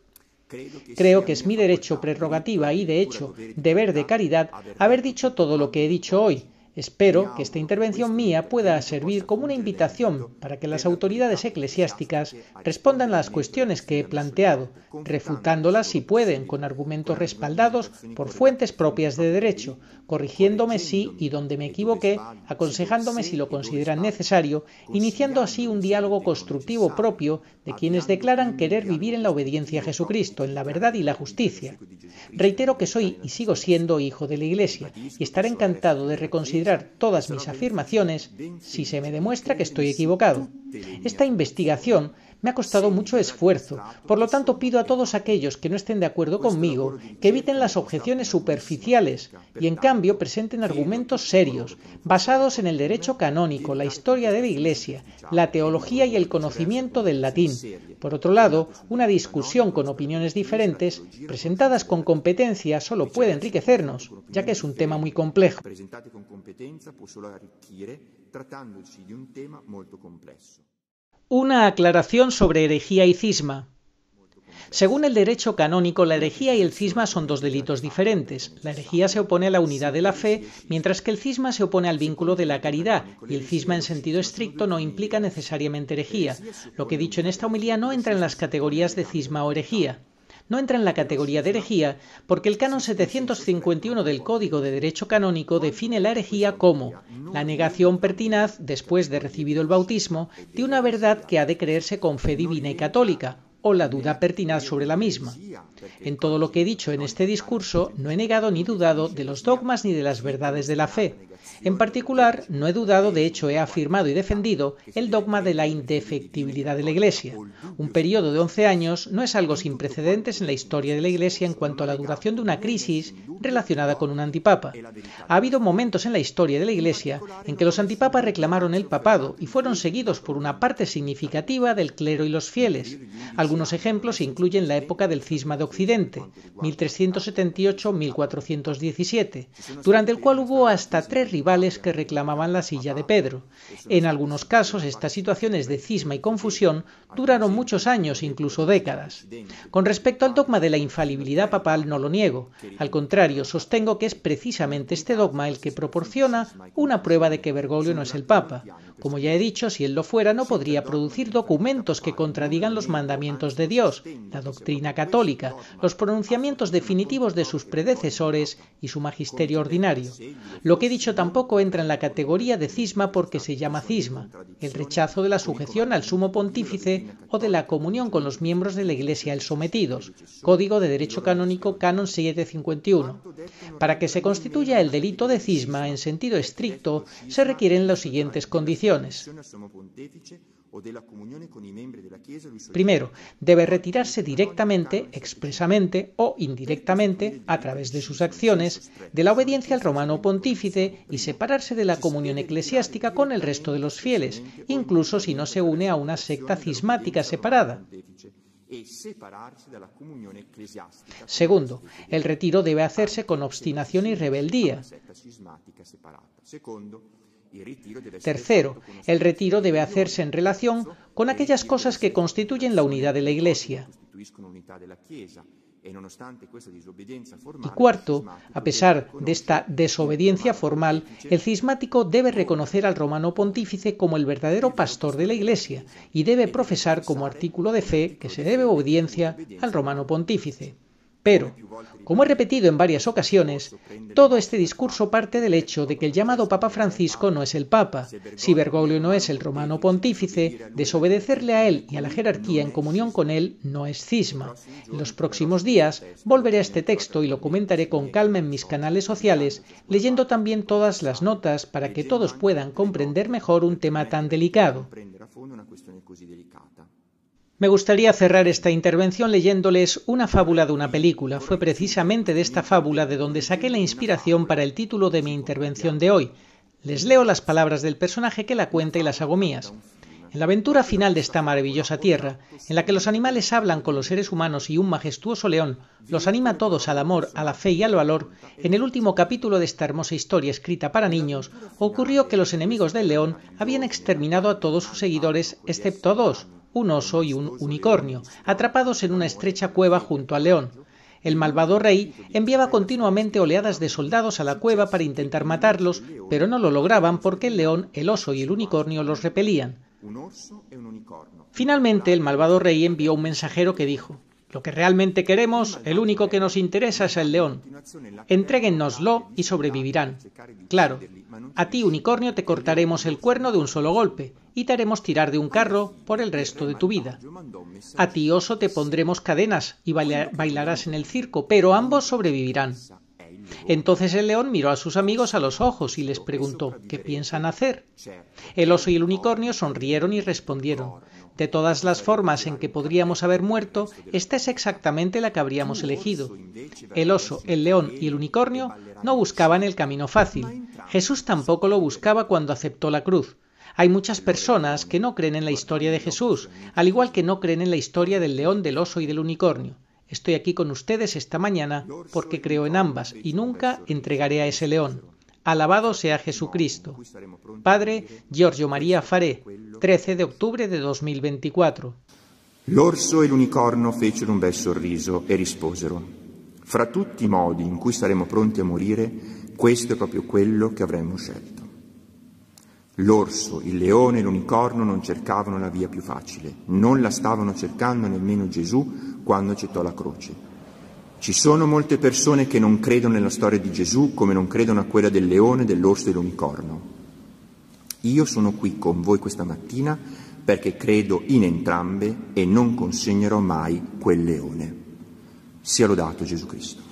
Creo que es mi derecho, prerrogativa y, de hecho, deber de caridad haber dicho todo lo que he dicho hoy. Espero que esta intervención mía pueda servir como una invitación para que las autoridades eclesiásticas respondan a las cuestiones que he planteado, refutándolas si pueden con argumentos respaldados por fuentes propias de derecho, corrigiéndome si y donde me equivoqué, aconsejándome si lo consideran necesario, iniciando así un diálogo constructivo propio de quienes declaran querer vivir en la obediencia a Jesucristo, en la verdad y la justicia. Reitero que soy y sigo siendo hijo de la Iglesia y estaré encantado de reconsiderar todas mis afirmaciones si se me demuestra que estoy equivocado. Esta investigación me ha costado mucho esfuerzo, por lo tanto pido a todos aquellos que no estén de acuerdo conmigo que eviten las objeciones superficiales y en cambio presenten argumentos serios, basados en el derecho canónico, la historia de la Iglesia, la teología y el conocimiento del latín. Por otro lado, una discusión con opiniones diferentes, presentadas con competencia, solo puede enriquecernos, ya que es un tema muy complejo. Una aclaración sobre herejía y cisma. Según el derecho canónico, la herejía y el cisma son dos delitos diferentes. La herejía se opone a la unidad de la fe, mientras que el cisma se opone al vínculo de la caridad, y el cisma en sentido estricto no implica necesariamente herejía. Lo que he dicho en esta homilía no entra en las categorías de cisma o herejía. No entra en la categoría de herejía porque el canon 751 del Código de Derecho Canónico define la herejía como la negación pertinaz, después de recibido el bautismo, de una verdad que ha de creerse con fe divina y católica, o la duda pertinaz sobre la misma. En todo lo que he dicho en este discurso, no he negado ni dudado de los dogmas ni de las verdades de la fe. En particular, no he dudado, de hecho he afirmado y defendido el dogma de la indefectibilidad de la Iglesia. Un periodo de 11 años no es algo sin precedentes en la historia de la Iglesia en cuanto a la duración de una crisis relacionada con un antipapa. Ha habido momentos en la historia de la Iglesia en que los antipapas reclamaron el papado y fueron seguidos por una parte significativa del clero y los fieles. Algunos ejemplos incluyen la época del cisma de Occidente, 1378-1417, durante el cual hubo hasta 3 rivales que reclamaban la silla de Pedro. En algunos casos, estas situaciones de cisma y confusión duraron muchos años, incluso décadas. Con respecto al dogma de la infalibilidad papal, no lo niego. Al contrario, sostengo que es precisamente este dogma el que proporciona una prueba de que Bergoglio no es el Papa. Como ya he dicho, si él lo fuera, no podría producir documentos que contradigan los mandamientos de Dios, la doctrina católica, los pronunciamientos definitivos de sus predecesores y su magisterio ordinario. Lo que he dicho tampoco entra en la categoría de cisma porque se llama cisma, el rechazo de la sujeción al sumo pontífice o de la comunión con los miembros de la Iglesia el sometidos, Código de Derecho Canónico Canon 751. Para que se constituya el delito de cisma en sentido estricto, se requieren las siguientes condiciones. Primero, debe retirarse directamente, expresamente o indirectamente, a través de sus acciones, de la obediencia al romano pontífice y separarse de la comunión eclesiástica con el resto de los fieles, incluso si no se une a una secta cismática separada. Segundo, el retiro debe hacerse con obstinación y rebeldía. Tercero, el retiro debe hacerse en relación con aquellas cosas que constituyen la unidad de la Iglesia. Y cuarto, a pesar de esta desobediencia formal, el cismático debe reconocer al romano pontífice como el verdadero pastor de la Iglesia y debe profesar como artículo de fe que se debe obediencia al romano pontífice. Pero, como he repetido en varias ocasiones, todo este discurso parte del hecho de que el llamado Papa Francisco no es el Papa. Si Bergoglio no es el romano pontífice, desobedecerle a él y a la jerarquía en comunión con él no es cisma. En los próximos días volveré a este texto y lo comentaré con calma en mis canales sociales, leyendo también todas las notas para que todos puedan comprender mejor un tema tan delicado. Me gustaría cerrar esta intervención leyéndoles una fábula de una película. Fue precisamente de esta fábula de donde saqué la inspiración para el título de mi intervención de hoy. Les leo las palabras del personaje que la cuenta y las hago mías. En la aventura final de esta maravillosa tierra, en la que los animales hablan con los seres humanos y un majestuoso león los anima a todos al amor, a la fe y al valor, en el último capítulo de esta hermosa historia escrita para niños, ocurrió que los enemigos del león habían exterminado a todos sus seguidores excepto a 2, un oso y un unicornio, atrapados en una estrecha cueva junto al león. El malvado rey enviaba continuamente oleadas de soldados a la cueva para intentar matarlos, pero no lo lograban porque el león, el oso y el unicornio los repelían. Finalmente, el malvado rey envió un mensajero que dijo: «Lo que realmente queremos, el único que nos interesa es el león. Entréguennoslo y sobrevivirán. Claro, a ti, unicornio, te cortaremos el cuerno de un solo golpe y te haremos tirar de un carro por el resto de tu vida. A ti, oso, te pondremos cadenas y bailarás en el circo, pero ambos sobrevivirán». Entonces el león miró a sus amigos a los ojos y les preguntó: «¿Qué piensan hacer?». El oso y el unicornio sonrieron y respondieron: «De todas las formas en que podríamos haber muerto, esta es exactamente la que habríamos elegido». El oso, el león y el unicornio no buscaban el camino fácil. Jesús tampoco lo buscaba cuando aceptó la cruz. Hay muchas personas que no creen en la historia de Jesús, al igual que no creen en la historia del león, del oso y del unicornio. Estoy aquí con ustedes esta mañana porque creo en ambas y nunca entregaré a ese león. Alabado sea Jesucristo. Padre Giorgio Maria Faré, 13 de octubre de 2024. L'orso e l'unicorno fecero un bel sorriso e risposero: «Fra tutti i modi in cui saremo pronti a morire, questo è proprio quello che avremmo scelto». L'orso, il leone e l'unicorno non cercavano la via più facile, non la stavano cercando nemmeno Gesù quando accettò la croce. Ci sono molte persone che non credono nella storia di Gesù come non credono a quella del leone, dell'orso e dell'unicorno. Io sono qui con voi questa mattina perché credo in entrambe e non consegnerò mai quel leone. Sia lodato Gesù Cristo.